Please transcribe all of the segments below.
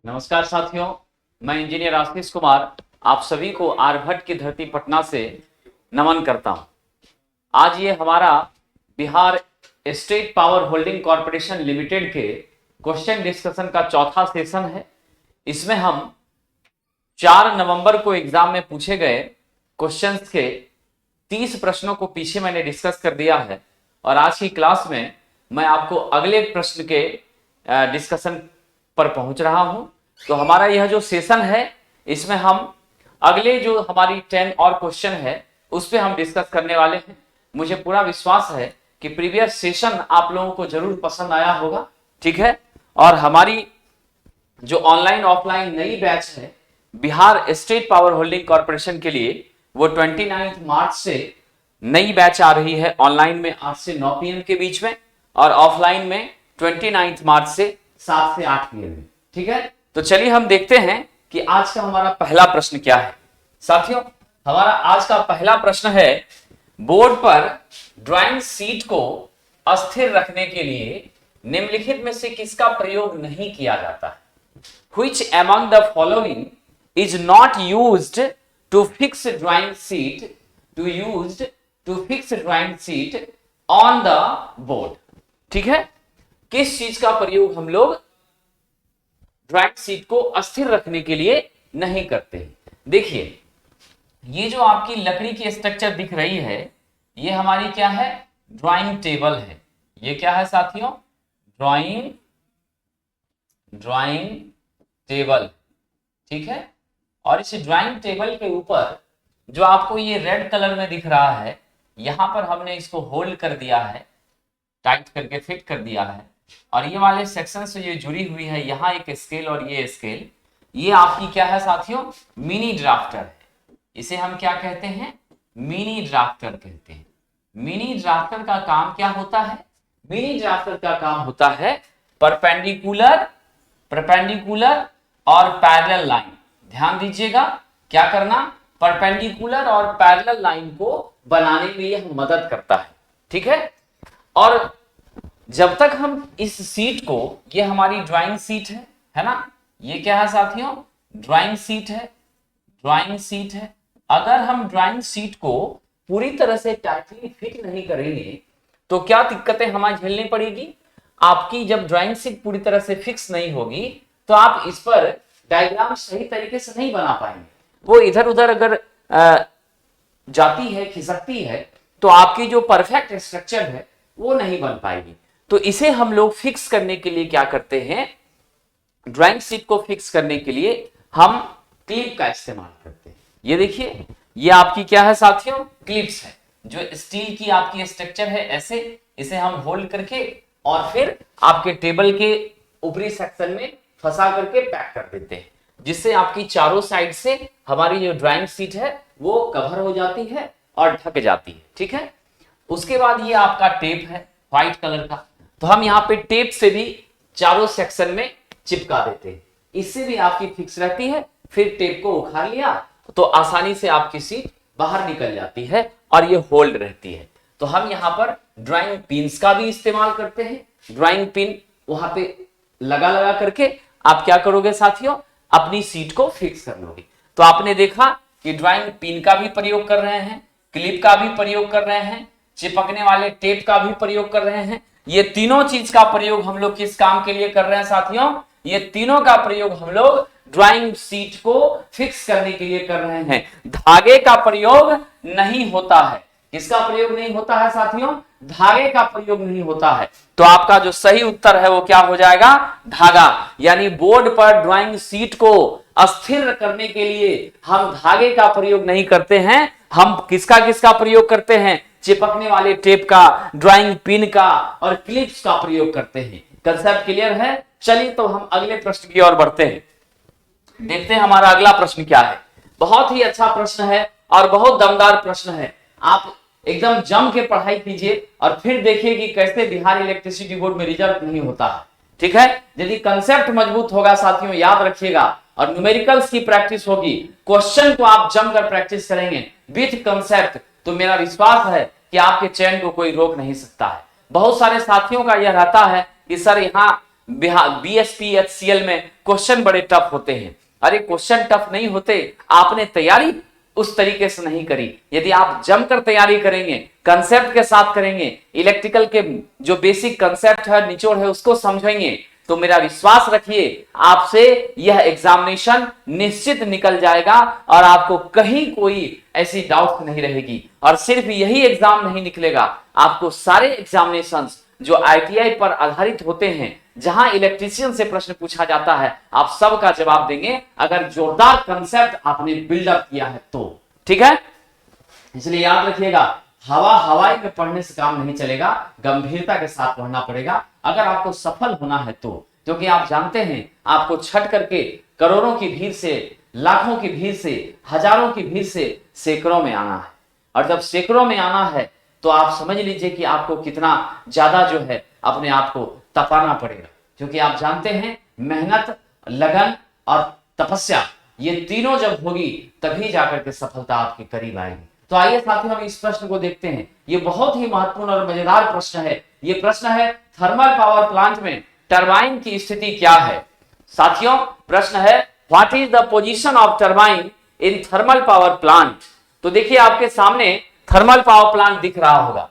नमस्कार साथियों, मैं इंजीनियर आशीष कुमार आप सभी को आर्यभट्ट की धरती पटना से नमन करता हूं। आज ये हमारा Bihar state power holding corporation limited के क्वेश्चन डिस्कशन का चौथा सेशन है। इसमें हम 4 नवंबर को एग्जाम में पूछे गए क्वेश्चंस के 30 प्रश्नों को पीछे मैंने डिस्कस कर दिया है और आज की क्लास में मैं आपको अगले प्रश्न के डिस्कशन पर पहुंच रहा हूं। तो हमारा यह जो सेशन है इसमें हम अगले जो हमारी 10 और क्वेश्चन है उस पर हम डिस्कस करने वाले हैं। मुझे पूरा विश्वास है कि प्रीवियस सेशन आप लोगों को जरूर पसंद आया होगा, ठीक है। और हमारी जो ऑनलाइन ऑफलाइन नई बैच है Bihar state power holding corporation के लिए, वो 29 मार्च से नई बैच आ रही है। ऑनलाइन में 8 से 9 PM के बीच में और ऑफलाइन में 29 मार्च से 7 से 8 PM में, ठीक है। तो चलिए हम देखते हैं कि आज का हमारा पहला प्रश्न क्या है। साथियों, हमारा आज का पहला प्रश्न है, बोर्ड पर ड्राइंग शीट को अस्थिर रखने के लिए निम्नलिखित में से किसका प्रयोग नहीं किया जाता है? Which among the following is not used to fix drawing sheet on the board? ठीक है, किस चीज का प्रयोग हम लोग ड्राइंग शीट को अस्थिर रखने के लिए नहीं करते हैं? देखिए, ये जो आपकी लकड़ी की स्ट्रक्चर दिख रही है ये हमारी क्या है? ड्राइंग टेबल है। ये क्या है साथियों? ड्राइंग टेबल, ठीक है। और इस ड्राइंग टेबल के ऊपर जो आपको ये रेड कलर में दिख रहा है, यहां पर हमने इसको होल्ड कर दिया है, टाइट करके फिट कर दिया है। और ये वाले सेक्शन से ये जुड़ी हुई है, यहाँ एक स्केल और ये स्केल, ये आपकी क्या है साथियों? मिनी ड्राफ्टर है। इसे हम क्या कहते हैं? मिनी ड्राफ्टर कहते हैं। मिनी ड्राफ्टर का काम क्या होता है? मिनी ड्राफ्टर का काम होता है परपेंडिकुलर और पैरेलल लाइन। ध्यान दीजिएगा, क्या करना? परपेंडिकुलर और पैरेलल लाइन को बनाने में यह मदद करता है, ठीक है। और जब तक हम इस सीट को, ये हमारी ड्राइंग सीट है ना, ये क्या है साथियों? ड्राइंग सीट है। अगर हम ड्राइंग सीट को पूरी तरह से टाइटली फिट नहीं करेंगे तो क्या दिक्कतें हमें झेलनी पड़ेगी? आपकी जब ड्राइंग सीट पूरी तरह से फिक्स नहीं होगी तो आप इस पर डायग्राम सही तरीके से नहीं बना पाएंगे। वो इधर उधर अगर जाती है, खिसकती है, तो आपकी जो परफेक्ट स्ट्रक्चर है वो नहीं बन पाएगी। तो इसे हम लोग फिक्स करने के लिए क्या करते हैं? ड्राइंग शीट को फिक्स करने के लिए हम क्लिप का इस्तेमाल करते हैं। ये देखिए, ये आपकी क्या है साथियों? क्लिप्स है, जो स्टील की आपकी स्ट्रक्चर है, ऐसे इसे हम होल्ड करके और फिर आपके टेबल के ऊपरी सेक्शन में फंसा करके पैक कर देते हैं, जिससे आपकी चारों साइड से हमारी जो ड्राइंग शीट है वो कवर हो जाती है और ढक जाती है, ठीक है। उसके बाद ये आपका टेप है व्हाइट कलर का, तो हम यहाँ पे टेप से भी चारों सेक्शन में चिपका देते हैं, इससे भी आपकी फिक्स रहती है। फिर टेप को उखाड़ लिया तो आसानी से आपकी सीट बाहर निकल जाती है और ये होल्ड रहती है। तो हम यहाँ पर ड्राइंग पिन्स का भी इस्तेमाल करते हैं। ड्राइंग पिन वहां पे लगा करके आप क्या करोगे साथियों? अपनी सीट को फिक्स कर लोगे। तो आपने देखा कि ड्राइंग पिन का भी प्रयोग कर रहे हैं, क्लिप का भी प्रयोग कर रहे हैं, चिपकने वाले टेप का भी प्रयोग कर रहे हैं। ये तीनों चीज का प्रयोग हम लोग किस काम के लिए कर रहे हैं साथियों? ये तीनों का प्रयोग हम लोग ड्राइंग शीट को फिक्स करने के लिए कर रहे हैं। धागे का प्रयोग नहीं होता है। किसका प्रयोग नहीं होता है साथियों? धागे का प्रयोग नहीं होता है। तो आपका जो सही उत्तर है वो क्या हो जाएगा? धागा। यानी बोर्ड पर ड्राइंग शीट को अस्थिर करने के लिए हम धागे का प्रयोग नहीं करते हैं, हम किसका प्रयोग करते हैं? चिपकने वाले टेप का, ड्राइंग पिन का और क्लिप्स का प्रयोग करते हैं। कंसेप्ट क्लियर है? चलिए तो हम अगले प्रश्न की ओर बढ़ते हैं। देखते हैं हमारा अगला प्रश्न क्या है। बहुत ही अच्छा प्रश्न है और बहुत दमदार प्रश्न है। आप एकदम जम के पढ़ाई कीजिए और फिर देखिए कि कैसे बिहार इलेक्ट्रिसिटी बोर्ड में रिजल्ट नहीं होता है, ठीक है। यदि कंसेप्ट मजबूत होगा साथियों, याद रखिएगा, और न्यूमेरिकल्स की प्रैक्टिस होगी, क्वेश्चन को आप जमकर प्रैक्टिस करेंगे विथ कंसेप्ट, तो मेरा विश्वास है कि आपके चयन को कोई रोक नहीं सकता है। बहुत सारे साथियों का यह रहता है कि सर यहाँ बीएसपी एचसीएल में क्वेश्चन बड़े टफ होते हैं। अरे क्वेश्चन टफ नहीं होते, आपने तैयारी उस तरीके से नहीं करी। यदि आप जमकर तैयारी करेंगे, कंसेप्ट के साथ करेंगे, इलेक्ट्रिकल के जो बेसिक कंसेप्ट है, निचोड़ है, उसको समझेंगे, तो मेरा विश्वास रखिए आपसे यह एग्जामिनेशन निश्चित निकल जाएगा और आपको कहीं कोई ऐसी डाउट नहीं रहेगी। और सिर्फ यही एग्जाम नहीं निकलेगा, आपको सारे एग्जामिनेशंस जो आईटीआई पर आधारित होते हैं, जहां इलेक्ट्रीशियन से प्रश्न पूछा जाता है, आप सबका जवाब देंगे अगर जोरदार कंसेप्ट आपने बिल्डअप किया है तो। ठीक है, इसलिए याद रखिएगा, हवाई में पढ़ने से काम नहीं चलेगा, गंभीरता के साथ पढ़ना पड़ेगा अगर आपको सफल होना है तो। क्योंकि आप जानते हैं आपको छट करके करोड़ों की भीड़ से, लाखों की भीड़ से, हजारों की भीड़ से सैकड़ों में आना है। और जब सैकड़ों में आना है तो आप समझ लीजिए कि आपको कितना ज्यादा जो है अपने आप को तपाना पड़ेगा। क्योंकि आप जानते हैं मेहनत, लगन और तपस्या, ये तीनों जब होगी तभी जाकर के सफलता आपके करीब आएगी। तो आइए साथियों हम इस प्रश्न को देखते हैं। ये बहुत ही महत्वपूर्ण और मजेदार प्रश्न है। ये प्रश्न है थर्मल पावर प्लांट में टरबाइन की स्थिति क्या है। साथियों प्रश्न है what is the position of turbine in thermal power plant. तो देखिए आपके सामने थर्मल पावर प्लांट दिख रहा होगा।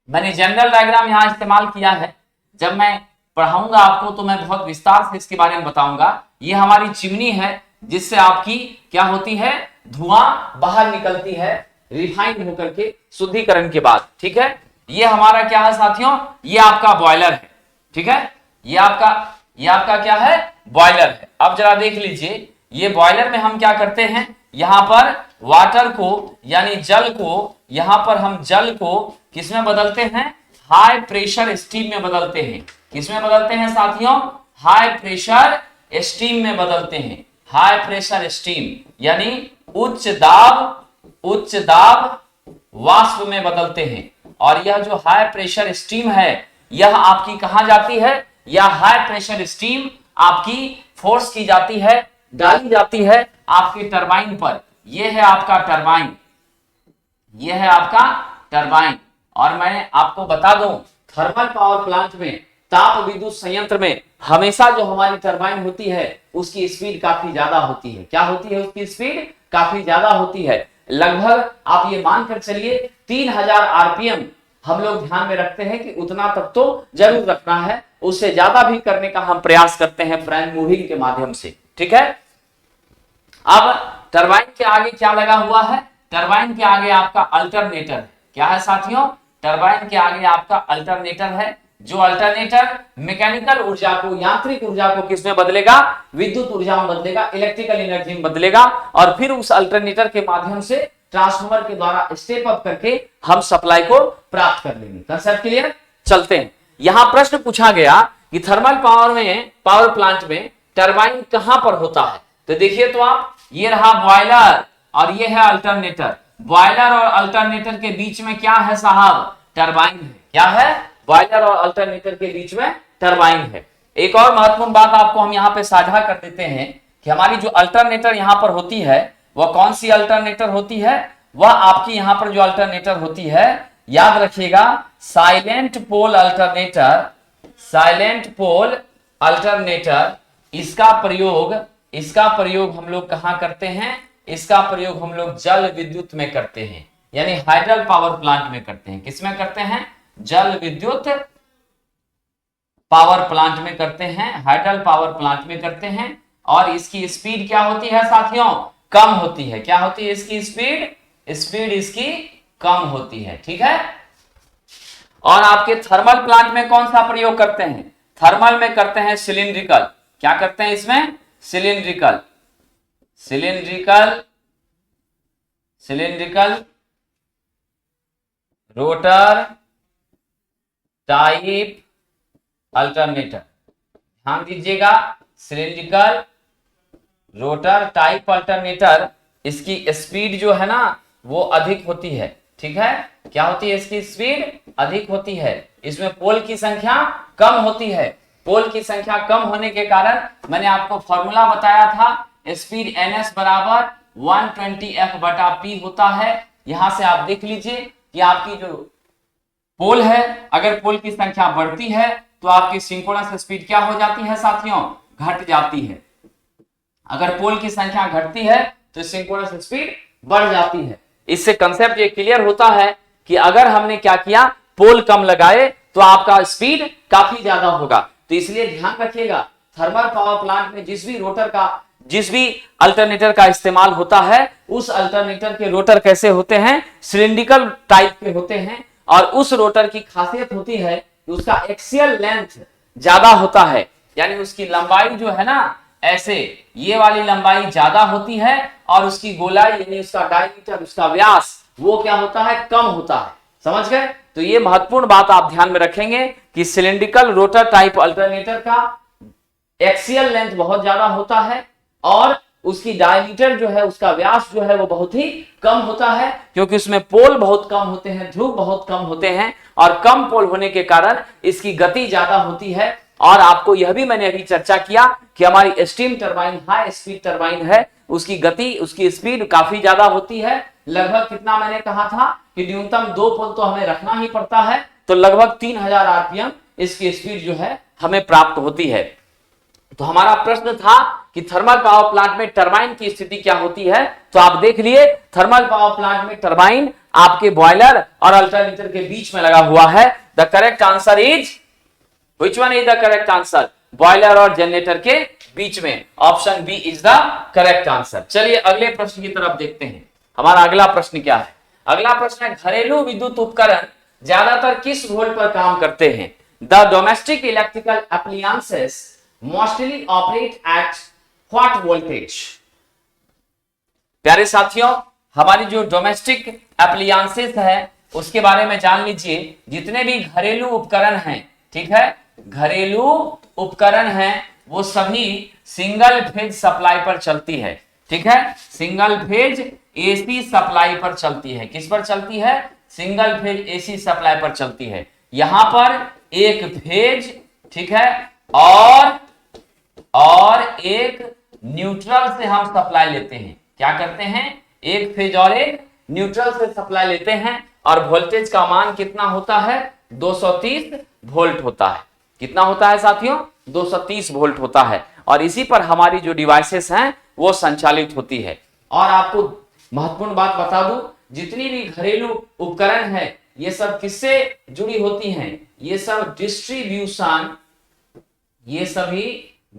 मैंने जनरल डायग्राम यहां इस्तेमाल किया है। जब मैं पढ़ाऊंगा आपको तो मैं बहुत विस्तार से इसके बारे में बताऊंगा। ये हमारी चिमनी है जिससे आपकी क्या होती है, धुआं बाहर निकलती है रिफाइंड होकर के शुद्धिकरण के बाद। ठीक है, ये हमारा क्या है साथियों, ये आपका बॉयलर है। ठीक है, ये आपका क्या है, बॉयलर है। अब जरा देख लीजिए, ये बॉयलर में हम क्या करते हैं, यहां पर वाटर को यानी जल को, यहां पर हम जल को किसमें बदलते हैं, हाई प्रेशर स्टीम में बदलते हैं। किसमें बदलते हैं साथियों, हाई प्रेशर स्टीम में बदलते हैं। हाई प्रेशर स्टीम यानी उच्च दाब वाष्प में बदलते हैं। और यह जो हाई प्रेशर स्टीम है यह आपकी कहां जाती है, यह हाई प्रेशर स्टीम आपकी फोर्स की जाती है, डाली जाती है आपके टरबाइन पर। यह है आपका टरबाइन, यह है आपका टरबाइन। और मैं आपको बता दूं थर्मल पावर प्लांट में, ताप विद्युत संयंत्र में हमेशा जो हमारी टरबाइन होती है उसकी स्पीड काफी ज्यादा होती है। क्या होती है, उसकी स्पीड काफी ज्यादा होती है। लगभग आप ये मानकर चलिए 3000 आरपीएम हम लोग ध्यान में रखते हैं कि उतना तक तो जरूर रखना है, उससे ज्यादा भी करने का हम प्रयास करते हैं फैन मूविंग के माध्यम से। ठीक है, अब टरबाइन के आगे क्या लगा हुआ है, टरबाइन के आगे आपका अल्टरनेटर है। क्या है साथियों, टरबाइन के आगे आपका अल्टरनेटर है। जो अल्टरनेटर मैकेनिकल ऊर्जा को, यांत्रिक ऊर्जा को किसमें बदलेगा, विद्युत ऊर्जा में बदलेगा, इलेक्ट्रिकल एनर्जी में बदलेगा। और फिर उस अल्टरनेटर के माध्यम से ट्रांसफार्मर के द्वारा स्टेप अप करके हम सप्लाई को प्राप्त कर लेंगे। कंसेप्ट क्लियर, चलते हैं। यहां प्रश्न पूछा गया कि थर्मल पावर प्लांट में टरबाइन कहां पर होता है। तो देखिए तो आप, ये रहा बॉयलर और ये है अल्टरनेटर। बॉयलर और अल्टरनेटर के बीच में क्या है साहब, टरबाइन है। क्या है, बॉयलर और अल्टरनेटर के बीच में टरबाइन है। एक और महत्वपूर्ण बात आपको हम यहाँ पे साझा कर देते हैं कि हमारी जो अल्टरनेटर यहाँ पर होती है वह कौन सी अल्टरनेटर होती है, वह आपकी यहाँ पर जो अल्टरनेटर होती है, याद रखिएगा, silent pole alternator. Silent pole alternator, इसका प्रयोग हम लोग कहां करते हैं, इसका प्रयोग हम लोग जल विद्युत में करते हैं, यानी हाइडल पावर प्लांट में करते हैं। किसमें करते हैं, जल विद्युत पावर प्लांट में करते हैं, हाइडल पावर प्लांट में करते हैं। और इसकी स्पीड क्या होती है साथियों, कम होती है। क्या होती है इसकी स्पीड, स्पीड इसकी कम होती है। ठीक है, और आपके थर्मल प्लांट में कौन सा प्रयोग करते हैं, थर्मल में करते हैं सिलिंड्रिकल। क्या करते हैं इसमें, सिलिंड्रिकल रोटर टाइप अल्टरनेटर। ध्यान दीजिएगा, सिलिंड्रिकल रोटर टाइप अल्टरनेटर, इसकी स्पीड जो है ना वो अधिक होती है। ठीक है, क्या होती है, इसकी स्पीड अधिक होती है। इसमें पोल की संख्या कम होती है। पोल की संख्या कम होने के कारण मैंने आपको फॉर्मूला बताया था, स्पीड ns बराबर 120f/p होता है। यहां से आप देख लीजिए कि आपकी जो पोल है, अगर पोल की संख्या बढ़ती है तो आपकी सिंक्रोनस स्पीड क्या हो जाती है साथियों, घट जाती है। अगर पोल की संख्या घटती है तो सिंक्रोनस स्पीड बढ़ जाती है। इससे कंसेप्ट ये क्लियर होता है कि अगर हमने क्या किया, पोल कम लगाए तो आपका स्पीड काफी ज्यादा होगा। तो इसलिए ध्यान रखिएगा, थर्मल पावर प्लांट में जिस भी अल्टरनेटर का इस्तेमाल होता है, उस अल्टरनेटर के रोटर कैसे होते हैं, सिलिंड्रिकल टाइप के होते हैं। और उस रोटर की खासियत होती है कि उसका एक्सियल लेंथ ज्यादा होता है, यानी उसकी लंबाई जो है ना, ऐसे ये वाली लंबाई ज्यादा होती है और उसकी गोलाई यानी उसका डायमीटर, उसका व्यास वो क्या होता है, कम होता है। समझ गए? तो ये महत्वपूर्ण बात आप ध्यान में रखेंगे कि सिलिंड्रिकल रोटर टाइप अल्टरनेटर का एक्सियल लेंथ बहुत ज्यादा होता है और उसकी डायमीटर जो है, उसका व्यास जो है वो बहुत ही कम होता है, क्योंकि उसमें पोल बहुत कम होते हैं, ध्रुव बहुत कम होते हैं और कम पोल होने के कारण इसकी गति ज्यादा होती है। और आपको यह भी मैंने अभी चर्चा किया कि हमारी steam turbine high speed turbine है, उसकी गति, उसकी स्पीड काफी ज्यादा होती है। लगभग कितना मैंने कहा था कि न्यूनतम 2 पोल तो हमें रखना ही पड़ता है, तो लगभग 3000 आरपीएम इसकी स्पीड जो है हमें प्राप्त होती है। तो हमारा प्रश्न था कि थर्मल पावर प्लांट में टरबाइन की स्थिति क्या होती है। तो आप देख लिए, थर्मल पावर प्लांट में टरबाइन आपके बॉयलर और अल्टरनेटर के बीच में लगा हुआ है। The correct answer is, which one is the correct answer, boiler और जनरेटर के बीच में, option B is the correct answer. चलिए अगले प्रश्न की तरफ देखते हैं। हमारा अगला प्रश्न क्या है? अगला प्रश्न है, घरेलू विद्युत उपकरण ज्यादातर किस वोल्ट पर काम करते हैं? The domestic electrical appliances mostly operate at what voltage? प्यारे साथियों, हमारी जो डोमेस्टिक एप्लायंसेस है उसके बारे में जान लीजिए। जितने भी घरेलू उपकरण हैं, ठीक है, घरेलू उपकरण हैं, वो सभी सिंगल फेज सप्लाई पर चलती है। ठीक है, सिंगल फेज एसी सप्लाई पर चलती है। किस पर चलती है? सिंगल फेज एसी सप्लाई पर चलती है। यहां पर एक फेज, ठीक है, और एक न्यूट्रल से हम सप्लाई लेते हैं। क्या करते हैं? एक फेज और एक न्यूट्रल से सप्लाई लेते हैं और वोल्टेज का मान कितना होता है? 230 वोल्ट होता है। कितना होता है साथियों? 230 वोल्ट होता है। और इसी पर हमारी जो डिवाइसेस हैं वो संचालित होती है। और आपको महत्वपूर्ण बात बता दूं, जितनी भी घरेलू उपकरण है ये सब किससे जुड़ी होती हैं? ये सब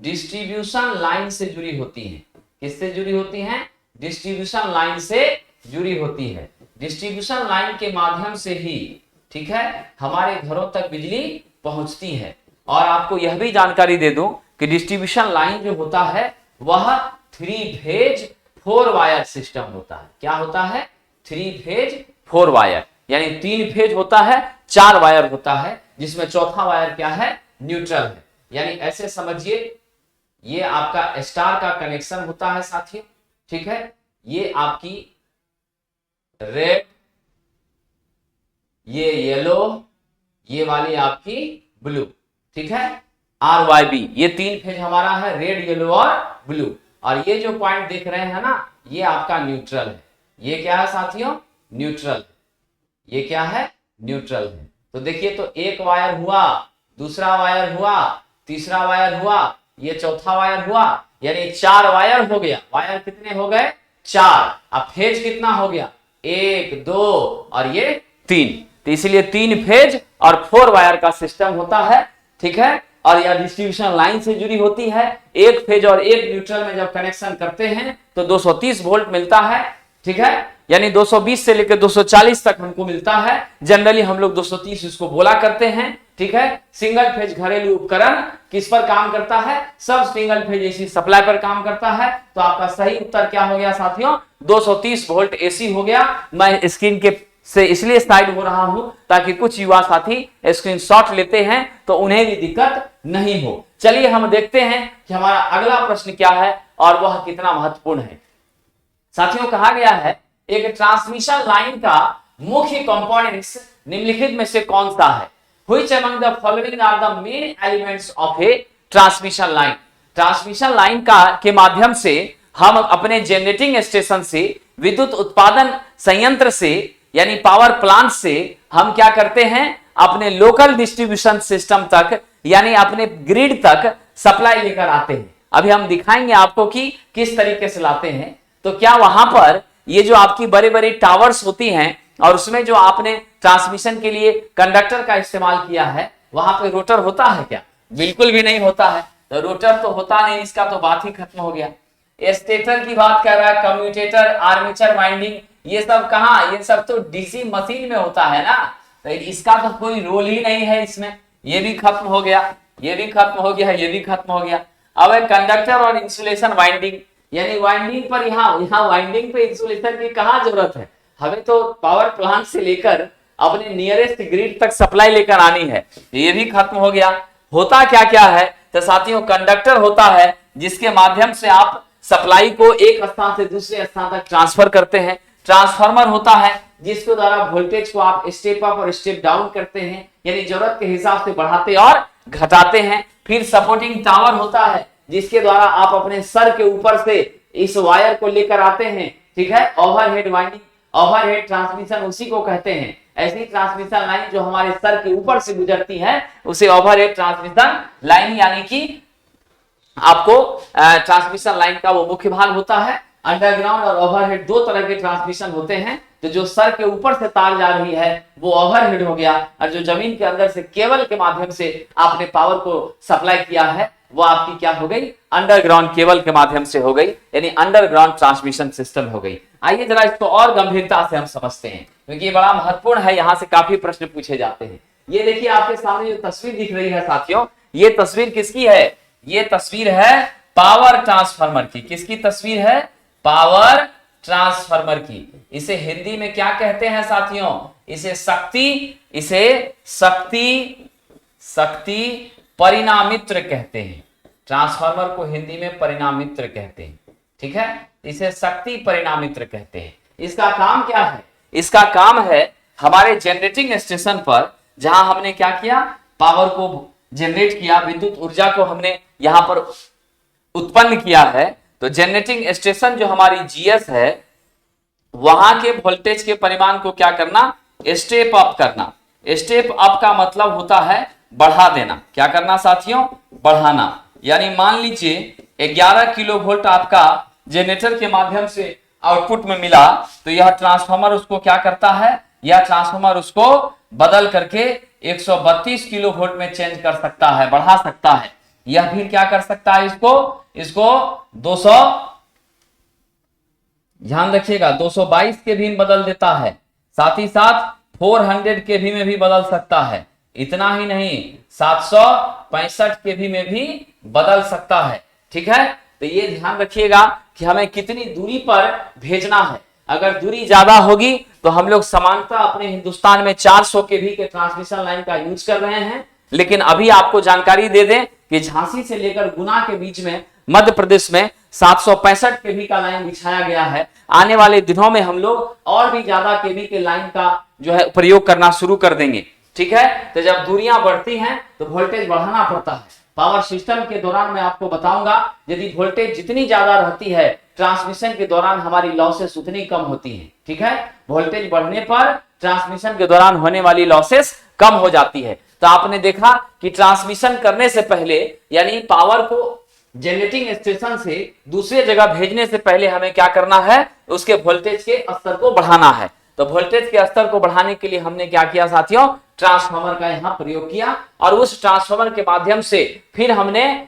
डिस्ट्रीब्यूशन लाइन से जुड़ी होती हैं। किससे जुड़ी होती हैं? डिस्ट्रीब्यूशन लाइन से जुड़ी होती है। डिस्ट्रीब्यूशन लाइन के माध्यम से ही, ठीक है, हमारे घरों तक बिजली पहुंचती है। और आपको यह भी जानकारी दे दूं कि डिस्ट्रीब्यूशन लाइन जो होता है वह 3 फेज 4 वायर सिस्टम होता है। क्या होता है? 3 फेज 4 वायर, यानी 3 फेज होता है, 4 वायर होता है, जिसमें चौथा वायर क्या है? न्यूट्रल है। यानी ऐसे समझिए, ये आपका स्टार का कनेक्शन होता है साथियों, ठीक है, ये आपकी रेड, ये येलो, ये वाली आपकी ब्लू, ठीक है, RYB, ये 3 फेज हमारा है, रेड, येलो और ब्लू। और ये जो पॉइंट देख रहे हैं ना, ये आपका न्यूट्रल है। ये क्या है साथियों? न्यूट्रल। ये क्या है? न्यूट्रल है। तो देखिए, तो एक वायर हुआ, दूसरा वायर हुआ, तीसरा वायर हुआ, ये चौथा वायर हुआ, यानी 4 वायर हो गया। वायर कितने हो गए? 4। अब फेज कितना हो गया? 1, 2 और ये 3। तो इसलिए 3 फेज और 4 वायर का सिस्टम होता है, ठीक है। और यह डिस्ट्रीब्यूशन लाइन से जुड़ी होती है। एक फेज और एक न्यूट्रल में जब कनेक्शन करते हैं तो 230 वोल्ट मिलता है, ठीक है, यानी 220 से लेकर 240 तक हमको मिलता है। जनरली हम लोग 230 इसको बोला करते हैं, ठीक है। सिंगल फेज घरेलू उपकरण किस पर काम करता है? सब सिंगल फेज एसी सप्लाई पर काम करता है। तो आपका सही उत्तर क्या हो गया साथियों? 230 वोल्ट एसी हो गया। मैं स्क्रीन के से इसलिए साइड हो रहा हूं ताकि कुछ युवा साथी स्क्रीनशॉट लेते हैं तो उन्हें भी दिक्कत नहीं हो। चलिए हम देखते हैं कि हमारा अगला प्रश्न क्या है और वह कितना महत्वपूर्ण है। साथियों, कहा गया है एक ट्रांसमिशन लाइन का मुख्य कंपोनेंट्स निम्नलिखित में से कौन सा है? Which among the following are the main elements of a transmission line? Transmission line के माध्यम से हम अपने जनरेटिंग स्टेशन से, विद्युत उत्पादन संयंत्र से, यानी पावर प्लांट से हम क्या करते हैं? अपने लोकल डिस्ट्रीब्यूशन सिस्टम तक यानी अपने ग्रिड तक सप्लाई लेकर आते हैं। अभी हम दिखाएंगे आपको कि किस तरीके से लाते हैं। तो क्या वहां पर ये जो आपकी बड़े बड़े टावर्स होती हैं और उसमें जो आपने ट्रांसमिशन के लिए कंडक्टर का इस्तेमाल किया है, वहां पे रोटर होता है क्या? बिल्कुल भी नहीं होता है। तो रोटर तो होता नहीं, इसका तो बात ही खत्म हो गया। स्टेटर की बात कर रहा है, कम्यूटेटर, आर्मेचर वाइंडिंग, ये सब कहाँ? ये सब तो डीसी मशीन में होता है ना, तो इसका तो कोई रोल ही नहीं है इसमें। ये भी खत्म हो गया, ये भी खत्म हो गया, ये भी खत्म हो गया। अब कंडक्टर और इंसुलेशन वाइंडिंग, यानी वाइंडिंग पर यहाँ वाइंडिंग पे इंसुलेशन की कहाँ जरूरत है? हमें तो पावर प्लांट से लेकर अपने नियरेस्ट ग्रिड तक सप्लाई लेकर आनी है, ये भी खत्म हो गया। होता क्या क्या है? तो साथियों, कंडक्टर होता है जिसके माध्यम से आप सप्लाई को एक स्थान से दूसरे स्थान तक ट्रांसफर करते हैं। ट्रांसफार्मर होता है जिसके द्वारा वोल्टेज को आप स्टेप अप और स्टेप डाउन करते हैं, यानी जरूरत के हिसाब से बढ़ाते और घटाते हैं। फिर सपोर्टिंग टावर होता है जिसके द्वारा आप अपने सर के ऊपर से इस वायर को लेकर आते हैं, ठीक है। ओवरहेड वाइंडिंग, ओवरहेड ट्रांसमिशन उसी को कहते हैं। ऐसी ट्रांसमिशन लाइन जो हमारे सर के ऊपर से गुजरती है उसे ओवरहेड ट्रांसमिशन लाइन, यानी कि आपको ट्रांसमिशन लाइन का वो मुख्य भाग होता है। अंडरग्राउंड और ओवरहेड दो तरह के ट्रांसमिशन होते हैं। तो जो सर के ऊपर से तार जा रही है वो ओवरहेड हो गया, और जो जमीन के अंदर से केबल के माध्यम से आपने पावर को सप्लाई किया है वो आपकी क्या हो गई? अंडरग्राउंड केबल के माध्यम से हो गई, यानी अंडरग्राउंड ट्रांसमिशन सिस्टम हो गई। आइए जरा इसको और गंभीरता से हम समझते हैं, क्योंकि ये बड़ा महत्वपूर्ण है, यहां से काफी प्रश्न पूछे जाते हैं। ये देखिए आपके सामने जो तस्वीर दिख रही है साथियों, ये तस्वीर किसकी है? ये तस्वीर है पावर ट्रांसफार्मर की। किसकी तस्वीर है? पावर ट्रांसफार्मर की। इसे हिंदी में क्या कहते हैं साथियों? इसे शक्ति परिणामित्र कहते हैं। ट्रांसफार्मर को हिंदी में परिणामित्र कहते हैं, ठीक है। इसे शक्ति परिणामित्र कहते हैं। इसका काम क्या है? इसका काम है हमारे जनरेटिंग स्टेशन पर, जहां हमने क्या किया? पावर को जनरेट किया, विद्युत ऊर्जा को हमने यहां पर उत्पन्न किया है। तो जनरेटिंग स्टेशन जो हमारी जीएस है, वहां के वोल्टेज के परिमाण को क्या करना? स्टेप अप करना। स्टेप अप का मतलब होता है बढ़ा देना। क्या करना साथियों? बढ़ाना। यानी मान लीजिए 11 किलो वोल्ट आपका जनरेटर के माध्यम से आउटपुट में मिला, तो यह ट्रांसफार्मर उसको क्या करता है? यह ट्रांसफार्मर उसको बदल करके 132 किलो वोल्ट में चेंज कर सकता है, बढ़ा सकता है। यह भी क्या कर सकता है? इसको 200, ध्यान रखिएगा, 222 के भी में बदल देता है, साथ ही साथ 400 के भी में भी बदल सकता है। इतना ही नहीं, 765 के भी में भी बदल सकता है, ठीक है। तो ये ध्यान रखिएगा कि हमें कितनी दूरी पर भेजना है। अगर दूरी ज्यादा होगी तो हम लोग समानता अपने हिंदुस्तान में 400 केवी के ट्रांसमिशन लाइन का यूज कर रहे हैं। लेकिन अभी आपको जानकारी दे दें कि झांसी से लेकर गुना के बीच में मध्य प्रदेश में 765 केवी का लाइन बिछाया गया है। आने वाले दिनों में हम लोग और भी ज्यादा केवी के लाइन का जो है प्रयोग करना शुरू कर देंगे, ठीक है। तो जब दूरियां बढ़ती हैं तो वोल्टेज बढ़ाना पड़ता है। पावर सिस्टम के दौरान मैं आपको बताऊंगा, यदि वोल्टेज जितनी ज्यादा रहती है ट्रांसमिशन के दौरान हमारी लॉसेस उतनी कम होती है, ठीक है। वोल्टेज बढ़ने पर ट्रांसमिशन के दौरान होने वाली लॉसेस कम हो जाती है। तो आपने देखा कि ट्रांसमिशन करने से पहले, यानी पावर को जनरेटिंग स्टेशन से दूसरे जगह भेजने से पहले हमें क्या करना है? उसके वोल्टेज के स्तर को बढ़ाना है। तो वोल्टेज के स्तर को बढ़ाने के लिए हमने क्या किया साथियों? ट्रांसफार्मर का यहां प्रयोग किया, और उस ट्रांसफार्मर के माध्यम से फिर हमने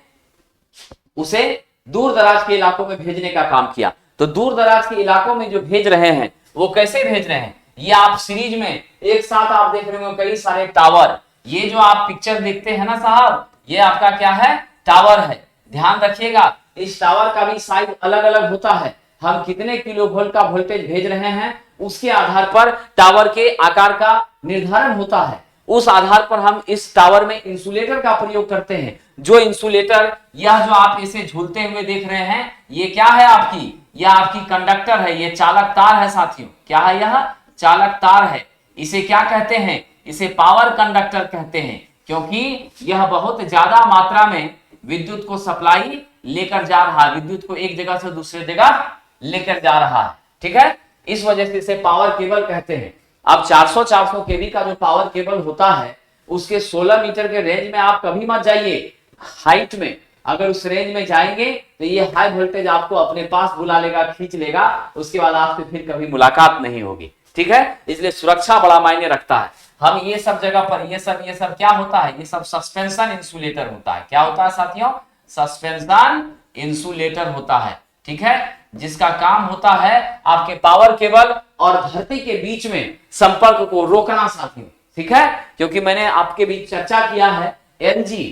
उसे दूर दराज के इलाकों में भेजने का काम किया। तो दूर दराज के इलाकों में जो भेज रहे हैं वो कैसे भेज रहे हैं? ये आप सीरीज में एक साथ आप देख रहे हो कई सारे टावर। ये जो आप पिक्चर देखते हैं ना साहब, ये आपका क्या है? टावर है। ध्यान रखिएगा, इस टावर का भी साइज अलग अलग होता है। हम कितने किलो वोल्ट का वोल्टेज भेज रहे हैं उसके आधार पर टावर के आकार का निर्धारण होता है। उस आधार पर हम इस टावर में इंसुलेटर का प्रयोग करते हैं। जो इंसुलेटर, यह जो आप इसे झूलते हुए देख रहे हैं, ये क्या है आपकी? यह आपकी कंडक्टर है, ये चालक तार है साथियों। क्या है? यह चालक तार है। इसे क्या कहते हैं? इसे पावर कंडक्टर कहते हैं, क्योंकि यह बहुत ज्यादा मात्रा में विद्युत को सप्लाई लेकर जा रहा है, विद्युत को एक जगह से दूसरे जगह लेकर जा रहा है, ठीक है। इस वजह से इसे पावर केबल कहते हैं। अब 400 केवी का जो पावर केबल होता है उसके 16 मीटर के रेंज में आप कभी मत जाइए। हाइट में अगर उस रेंज में जाएंगे तो ये हाई वोल्टेज आपको अपने पास बुला लेगा, खींच लेगा, उसके बाद आपसे फिर कभी मुलाकात नहीं होगी। ठीक है, इसलिए सुरक्षा बड़ा मायने रखता है। हम ये सब जगह पर ये सब क्या होता है, ये सब सस्पेंशन इंसुलेटर होता है। क्या होता है साथियों, सस्पेंशन इंसुलेटर होता है। ठीक है, जिसका काम होता है आपके पावर केबल और धरती के बीच में संपर्क को रोकना साथियों। ठीक है, क्योंकि मैंने आपके बीच चर्चा किया है एलजी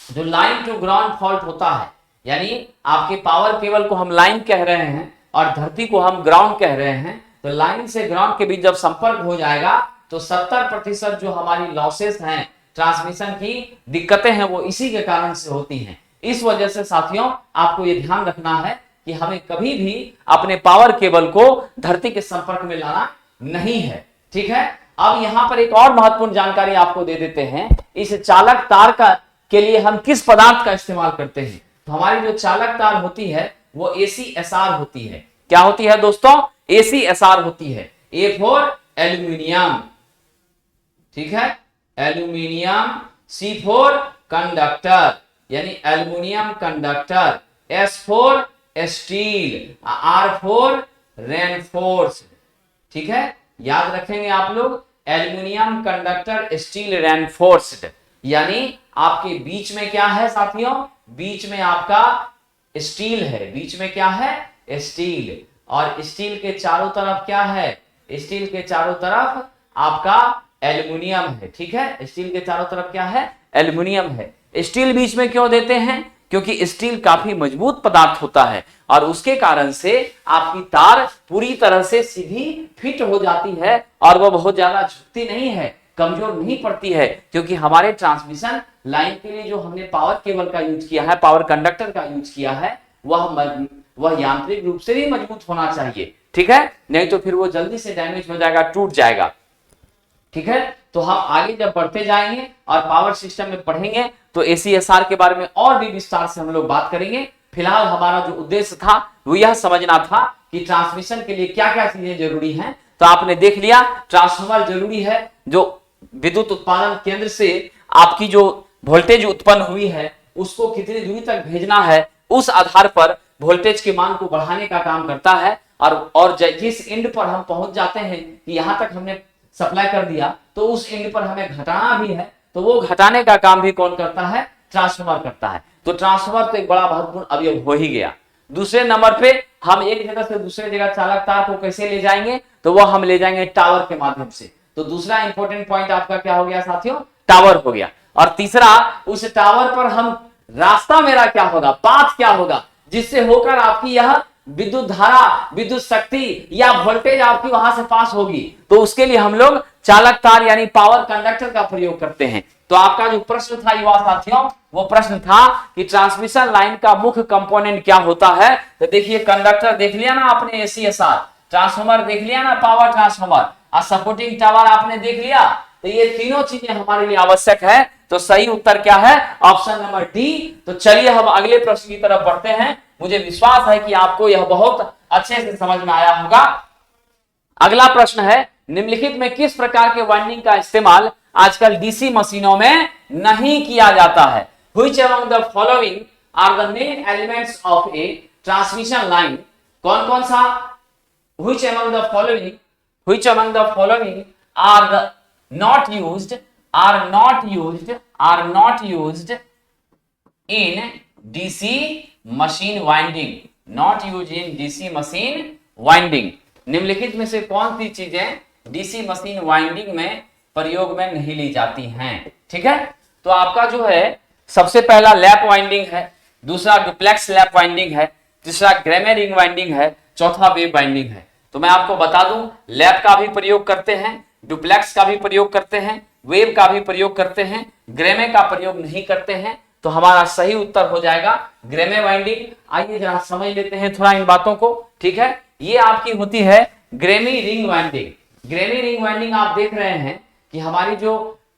जो लाइन टू ग्राउंड फॉल्ट होता है, यानी आपके पावर केबल को हम लाइन कह रहे हैं और धरती को हम ग्राउंड कह रहे हैं। तो लाइन से ग्राउंड के बीच जब संपर्क हो जाएगा तो 70% जो हमारी लॉसेस हैं, ट्रांसमिशन की दिक्कतें हैं, वो इसी के कारण से होती हैं। इस वजह से साथियों आपको ये ध्यान रखना है कि हमें कभी भी अपने पावर केबल को धरती के संपर्क में लाना नहीं है। ठीक है, अब यहां पर एक और महत्वपूर्ण जानकारी आपको दे देते हैं। इस चालक तार का के लिए हम किस पदार्थ का इस्तेमाल करते हैं। तो हमारी जो चालक तार होती है वो ACSR होती है। क्या होती है दोस्तों, ACSR होती है। A फॉर एल्यूमिनियम, ठीक है, एल्यूमिनियम। C फॉर कंडक्टर, यानी aluminium conductor. S for steel, R for reinforced. ठीक है, याद रखेंगे आप लोग, एल्यूमिनियम कंडक्टर स्टील रेनफोर्स्ड, यानी आपके बीच में क्या है साथियों, बीच में आपका स्टील है। बीच में क्या है, स्टील, और स्टील के चारों तरफ क्या है, स्टील के चारों तरफ आपका एल्युमिनियम है। ठीक है, स्टील के चारों तरफ क्या है, एल्युमिनियम है। स्टील बीच में क्यों देते हैं, क्योंकि स्टील काफी मजबूत पदार्थ होता है और उसके कारण से आपकी तार पूरी तरह से सीधी फिट हो जाती है और वह बहुत ज्यादा झुकती नहीं है, कमजोर नहीं पड़ती है। क्योंकि हमारे ट्रांसमिशन लाइन के लिए जो हमने पावर केबल का यूज किया है, पावर कंडक्टर का यूज किया है, वह यांत्रिक रूप से भी मजबूत होना चाहिए। ठीक है, नहीं तो फिर वो जल्दी से डैमेज हो जाएगा, टूट जाएगा। ठीक है, तो हम आगे जब बढ़ते जाएंगे और पावर सिस्टम में पढ़ेंगे तो ACSR के बारे में और भी विस्तार से हम लोग बात करेंगे। फिलहाल हमारा जो उद्देश्य था वो यह समझना था कि ट्रांसमिशन के लिए क्या क्या चीजें जरूरी हैं। तो आपने देख लिया, ट्रांसफार्मर जरूरी है, जो विद्युत उत्पादन केंद्र से आपकी जो वोल्टेज उत्पन्न हुई है उसको कितनी दूरी तक भेजना है, उस आधार पर वोल्टेज के मान को बढ़ाने का काम करता है। और जिस एंड पर हम पहुंच जाते हैं कि यहां तक हमने सप्लाई कर दिया, तो उस एंड पर हमें घटाना भी है, तो वो घटाने का काम भी कौन करता है, ट्रांसफार्मर करता है। तो ट्रांसफार्मर तो एक बड़ा महत्वपूर्ण अवयव हो ही गया। दूसरे नंबर पे हम एक जगह से दूसरे जगह चालक तार को कैसे ले जाएंगे, तो वो हम ले जाएंगे टावर के माध्यम से। तो दूसरा इंपॉर्टेंट पॉइंट आपका क्या हो गया साथियों, टावर हो गया। और तीसरा, उस टावर पर हम रास्ता मेरा क्या होगा, पाथ क्या होगा, जिससे होकर आपकी यह विद्युत धारा, विद्युत शक्ति या वोल्टेज आपकी वहां से पास होगी। तो उसके लिए हम लोग चालक तार यानी पावर कंडक्टर का प्रयोग करते हैं। तो आपका जो प्रश्न था युवा साथियों, वो प्रश्न था कि ट्रांसमिशन लाइन का मुख्य कंपोनेंट क्या होता है। तो देखिए, कंडक्टर देख लिया ना आपने, ACSR, ट्रांसफार्मर देख लिया ना, पावर ट्रांसफार्मर, और सपोर्टिंग टावर आपने देख लिया। तो ये तीनों चीजें हमारे लिए आवश्यक है। तो सही उत्तर क्या है, ऑप्शन नंबर डी। तो चलिए हम अगले प्रश्न की तरफ बढ़ते हैं। मुझे विश्वास है कि आपको यह बहुत अच्छे से समझ में आया होगा। अगला प्रश्न है, निम्नलिखित में किस प्रकार के वाइंडिंग का इस्तेमाल आजकल डीसी मशीनों में नहीं किया जाता है। Which among the following are the main elements of a transmission line? कौन कौन सा, which among the following are the not used in DC machine winding, not used in DC machine winding। निम्नलिखित में से कौन सी चीजें डीसी मशीन वाइंडिंग में प्रयोग में नहीं ली जाती हैं। ठीक है, तो आपका जो है सबसे पहला लैप वाइंडिंग है, दूसरा डुप्लेक्स लैप वाइंडिंग है, तीसरा ग्रेमे रिंग वाइंडिंग है, चौथा वेव वाइंडिंग है। तो मैं आपको बता दूं, लैप का भी प्रयोग करते हैं, डुप्लेक्स का भी प्रयोग करते हैं, वेव का भी प्रयोग करते हैं, ग्रेमे का प्रयोग नहीं करते हैं। तो हमारा सही उत्तर हो जाएगा ग्रेमे वाइंडिंग। आइए जरा समझ लेते हैं थोड़ा इन बातों को। ठीक है, ये आपकी होती है Grammy ring winding. Grammy ring winding आप देख रहे हैं कि हमारी जो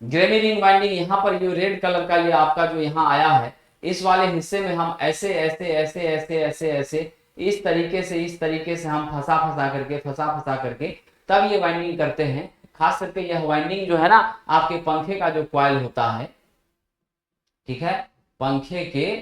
ग्रेमी रिंग वाइंडिंग यहाँ पर जो रेड कलर का ये आपका जो यहाँ आया है, इस वाले हिस्से में हम ऐसे ऐसे ऐसे ऐसे ऐसे ऐसे इस तरीके से हम फंसा फंसा करके तब ये वाइंडिंग करते हैं। खास करके यह वाइंडिंग जो है ना आपके पंखे का जो कॉइल होता है, ठीक है, पंखे के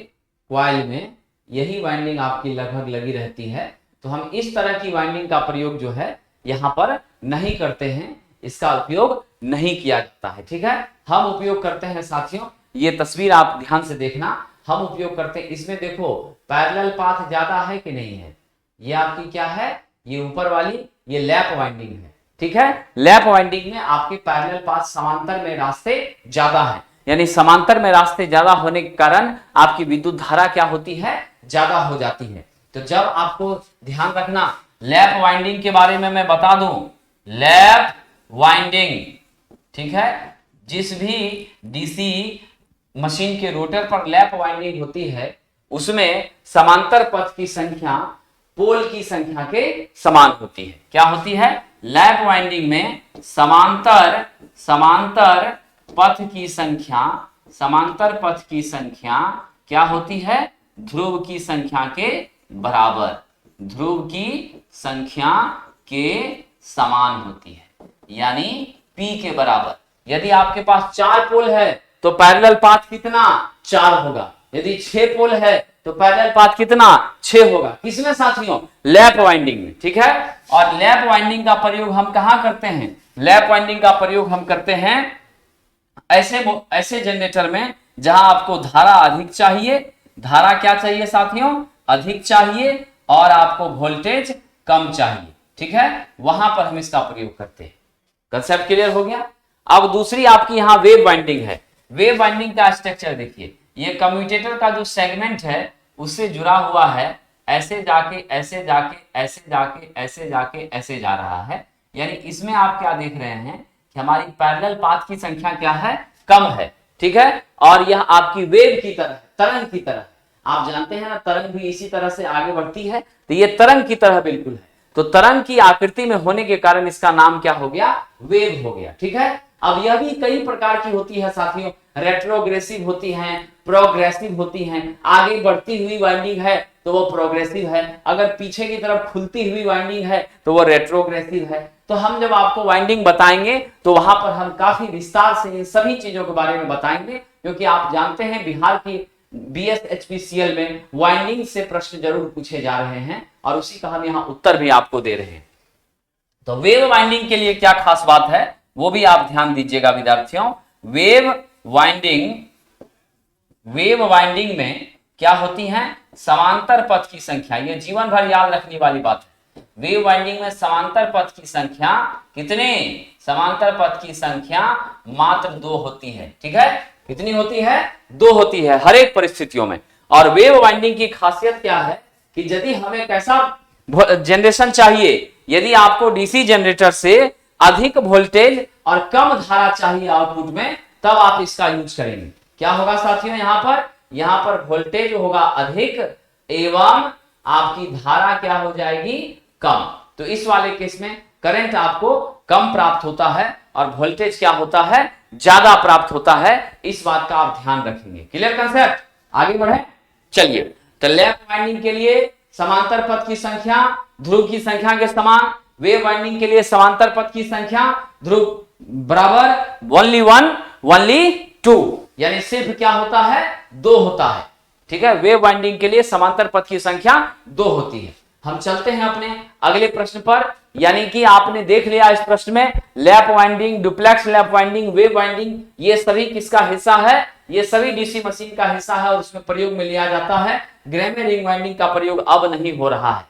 कॉइल में यही वाइंडिंग आपकी लगभग लगी रहती है। तो हम इस तरह की वाइंडिंग का प्रयोग जो है यहाँ पर नहीं करते हैं, इसका उपयोग नहीं किया जाता है। ठीक है, हम उपयोग करते हैं साथियों, ये तस्वीर आप ध्यान से देखना, हम उपयोग करते हैं इसमें देखो पैरेलल पाथ ज्यादा है कि नहीं है, ये आपकी क्या है, ये ऊपर वाली ये लैप वाइंडिंग है। ठीक है, लैप वाइंडिंग में आपके पैरेलल पाथ समांतर में रास्ते ज्यादा है, यानी समांतर में रास्ते ज्यादा होने के कारण आपकी विद्युत धारा क्या होती है, ज्यादा हो जाती है। तो जब आपको ध्यान रखना लैप वाइंडिंग के बारे में मैं बता दूं, लैप वाइंडिंग, ठीक है, जिस भी डीसी मशीन के रोटर पर लैप वाइंडिंग होती है उसमें समांतर पथ की संख्या पोल की संख्या के समान होती है। क्या होती है, लैप वाइंडिंग में समांतर पथ की संख्या, समांतर पथ की संख्या क्या होती है, ध्रुव की संख्या के बराबर, ध्रुव की संख्या के समान होती है, यानी P के बराबर। यदि आपके पास 4 पोल है तो पैरेलल पाथ कितना, 4 होगा। यदि 6 पोल है तो पैरेलल पाथ कितना, 6 होगा। किसमें साथियों, लैप वाइंडिंग में। ठीक है, और लैप वाइंडिंग का प्रयोग हम कहां करते हैं, लैप वाइंडिंग का प्रयोग हम करते हैं ऐसे जनरेटर में जहां आपको धारा अधिक चाहिए, धारा क्या चाहिए साथियों, अधिक चाहिए, और आपको वोल्टेज कम चाहिए। ठीक है, वहां पर हम इसका प्रयोग करते हैं। कंसेप्ट क्लियर हो गया। अब दूसरी आपकी यहां वेव वाइंडिंग है। वेव वाइंडिंग का स्ट्रक्चर देखिए, ये कम्यूटेटर का जो सेगमेंट है उससे जुड़ा हुआ है, ऐसे जाके ऐसे जाके ऐसे जाके ऐसे जाके ऐसे जा रहा है। यानी इसमें आप क्या देख रहे हैं कि हमारी पैरेलल पाथ की संख्या क्या है, कम है। ठीक है, और यह आपकी वेव की तरह, तरंग की तरह, आप जानते हैं ना तरंग भी इसी तरह से आगे बढ़ती है, तो ये तरंग की तरह बिल्कुल है। तो तरंग की आकृति में होने के कारण इसका नाम क्या हो गया, वेव हो गया। ठीक है, अब यह भी कई प्रकार की होती है साथियों, रेट्रोग्रेसिव होती हैं, प्रोग्रेसिव होती हैं। आगे बढ़ती हुई वाइंडिंग है तो वो प्रोग्रेसिव है, अगर पीछे की तरफ खुलती हुई वाइंडिंग है तो वो रेट्रोग्रेसिव है। तो हम जब आपको वाइंडिंग बताएंगे तो वहां पर हम काफी विस्तार से इन सभी चीजों के बारे में बताएंगे, क्योंकि आप जानते हैं बिहार की BSHPCL में वाइंडिंग से प्रश्न जरूर पूछे जा रहे हैं, और उसी का हम यहाँ उत्तर भी आपको दे रहे हैं। तो वेव वाइंडिंग के लिए क्या खास बात है वो भी आप ध्यान दीजिएगा विद्यार्थियों। वेव वाइंडिंग में क्या होती है, समांतर पथ की संख्या, ये जीवन भर याद रखने वाली बात है। वेव वाइंडिंग में समांतर पथ की संख्या कितने, समांतर पथ की संख्या मात्र 2 होती है। ठीक है, कितनी होती है, 2 होती है हर एक परिस्थितियों में। और वेव वाइंडिंग की खासियत क्या है कि यदि हमें कैसा जनरेशन चाहिए, यदि आपको डीसी जनरेटर से अधिक वोल्टेज और कम धारा चाहिए आउटपुट में, तब आप इसका यूज करेंगे। क्या होगा साथियों, यहां पर वोल्टेज होगा अधिक एवं आपकी धारा क्या हो जाएगी, कम। तो इस वाले केस में करंट आपको कम प्राप्त होता है और वोल्टेज क्या होता है, ज्यादा प्राप्त होता है। इस बात का आप ध्यान रखेंगे। क्लियर कंसेप्ट, आगे बढ़े चलिए। तो लैप वाइंडिंग के लिए समांतर पथ की संख्या ध्रुव की संख्या के समान, वेव वाइंडिंग के लिए समांतर पथ की संख्या ध्रुव बराबर ओनली 1 ओनली 2, यानी सिर्फ क्या होता है, 2 होता है। ठीक है, वेव वाइंडिंग के लिए समांतर पथ की संख्या 2 होती है। हम चलते हैं अपने अगले प्रश्न पर, यानी कि आपने देख लिया इस प्रश्न में lap winding, duplex lap winding, wave winding, ये सभी किसका हिस्सा है, ये सभी डीसी मशीन का हिस्सा है और उसमें प्रयोग में लिया जाता है। ग्रेमे रिंग वाइंडिंग का प्रयोग अब नहीं हो रहा है।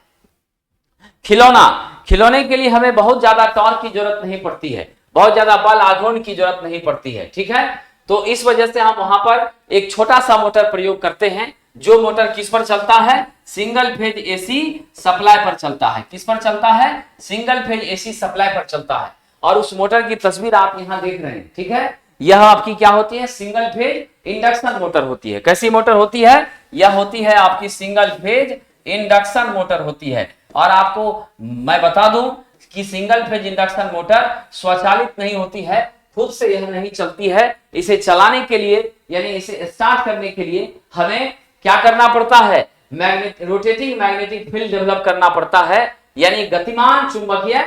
खिलौने के लिए हमें बहुत ज्यादा टॉर्क की जरूरत नहीं पड़ती है, बहुत ज्यादा बल आघूर्ण की जरूरत नहीं पड़ती है। ठीक है, तो इस वजह से हम वहां पर एक छोटा सा मोटर प्रयोग करते हैं, जो मोटर किस पर चलता है, सिंगल फेज एसी सप्लाई पर चलता है। किस पर चलता है, सिंगल फेज एसी सप्लाई पर चलता है। और उस मोटर की तस्वीर आप यहां देख रहे हैं। ठीक है, यह आपकी क्या होती है, सिंगल फेज इंडक्शन मोटर होती है। कैसी मोटर होती है, यह होती है आपकी सिंगल फेज इंडक्शन मोटर होती है। और आपको मैं बता दूं कि सिंगल फेज इंडक्शन मोटर स्वचालित नहीं होती है, खुद से यह नहीं चलती है। इसे चलाने के लिए यानी इसे स्टार्ट करने के लिए हमें क्या करना पड़ता है, रोटेटिंग मैग्नेटिक फील्ड डेवलप करना पड़ता है, यानी गतिमान चुंबकीय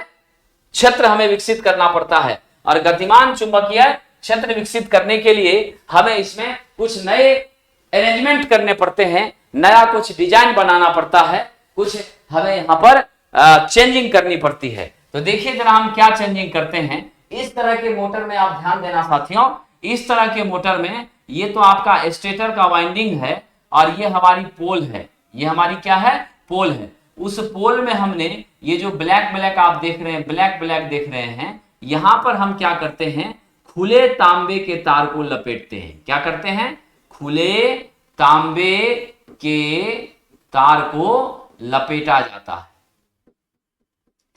क्षेत्र हमें विकसित करना पड़ता है। और गतिमान चुंबकीय क्षेत्र विकसित करने के लिए हमें इसमें कुछ नए अरेंजमेंट करने पड़ते हैं, नया कुछ डिजाइन बनाना पड़ता है, कुछ हमें यहाँ पर चेंजिंग करनी पड़ती है। तो देखिए जरा हम क्या चेंजिंग करते हैं। इस तरह के मोटर में आप ध्यान देना साथियों, इस तरह के मोटर में ये तो आपका स्टेटर का वाइंडिंग है और ये हमारी पोल है, ये हमारी क्या है, पोल है। उस पोल में हमने ये जो ब्लैक ब्लैक आप देख रहे हैं, ब्लैक ब्लैक देख रहे हैं, यहां पर हम क्या करते हैं, खुले तांबे के तार को लपेटते हैं। क्या करते हैं, खुले तांबे के तार को लपेटा जाता है।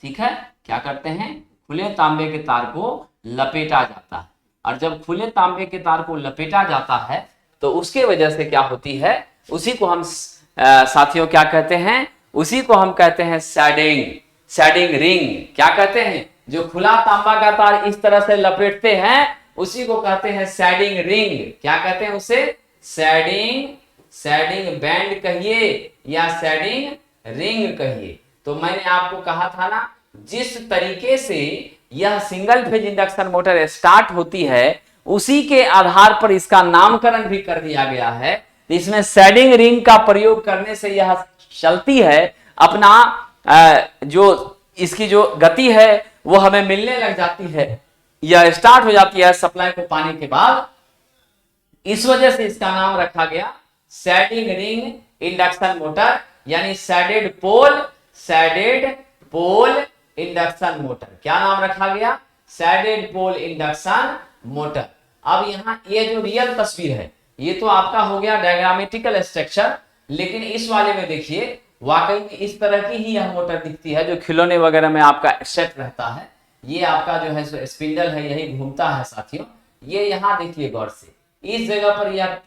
ठीक है, क्या करते हैं, खुले तांबे के तार को लपेटा जाता है। और जब खुले तांबे के तार को लपेटा जाता है तो उसके वजह से क्या होती है, उसी को हम साथियों क्या कहते हैं, उसी को हम कहते हैं सैडिंग, सैडिंग रिंग। क्या कहते हैं, जो खुला तांबा का तार इस तरह से लपेटते हैं उसी को कहते हैं सैडिंग रिंग। क्या कहते हैं उसे, सैडिंग, सैडिंग बैंड कहिए या सैडिंग रिंग कहिए। तो मैंने आपको कहा था ना, जिस तरीके से यह single phase induction motor start होती है उसी के आधार पर इसका नामकरण भी कर दिया गया है। इसमें सैडिंग रिंग का प्रयोग करने से यह चलती है, अपना जो इसकी जो गति है वो हमें मिलने लग जाती है, यह स्टार्ट हो जाती है सप्लाई को पाने के बाद। इस वजह से इसका नाम रखा गया सैडिंग रिंग इंडक्शन मोटर, यानी सैडेड पोल, सैडेड पोल इंडक्शन मोटर। क्या नाम रखा गया, सैडेड पोल इंडक्शन मोटर। अब यहाँ ये जो रियल तस्वीर है ये तो आपका हो गया डायग्रामेटिकल स्ट्रक्चर, लेकिन इस वाले में देखिए वाकई में इस तरह की ही यह मोटर दिखती है जो खिलौने वगैरह में आपका सेट रहता है। ये आपका जो है स्पिंडल है, यही घूमता है साथियों। ये यहाँ देखिए गौर से, इस जगह पर यह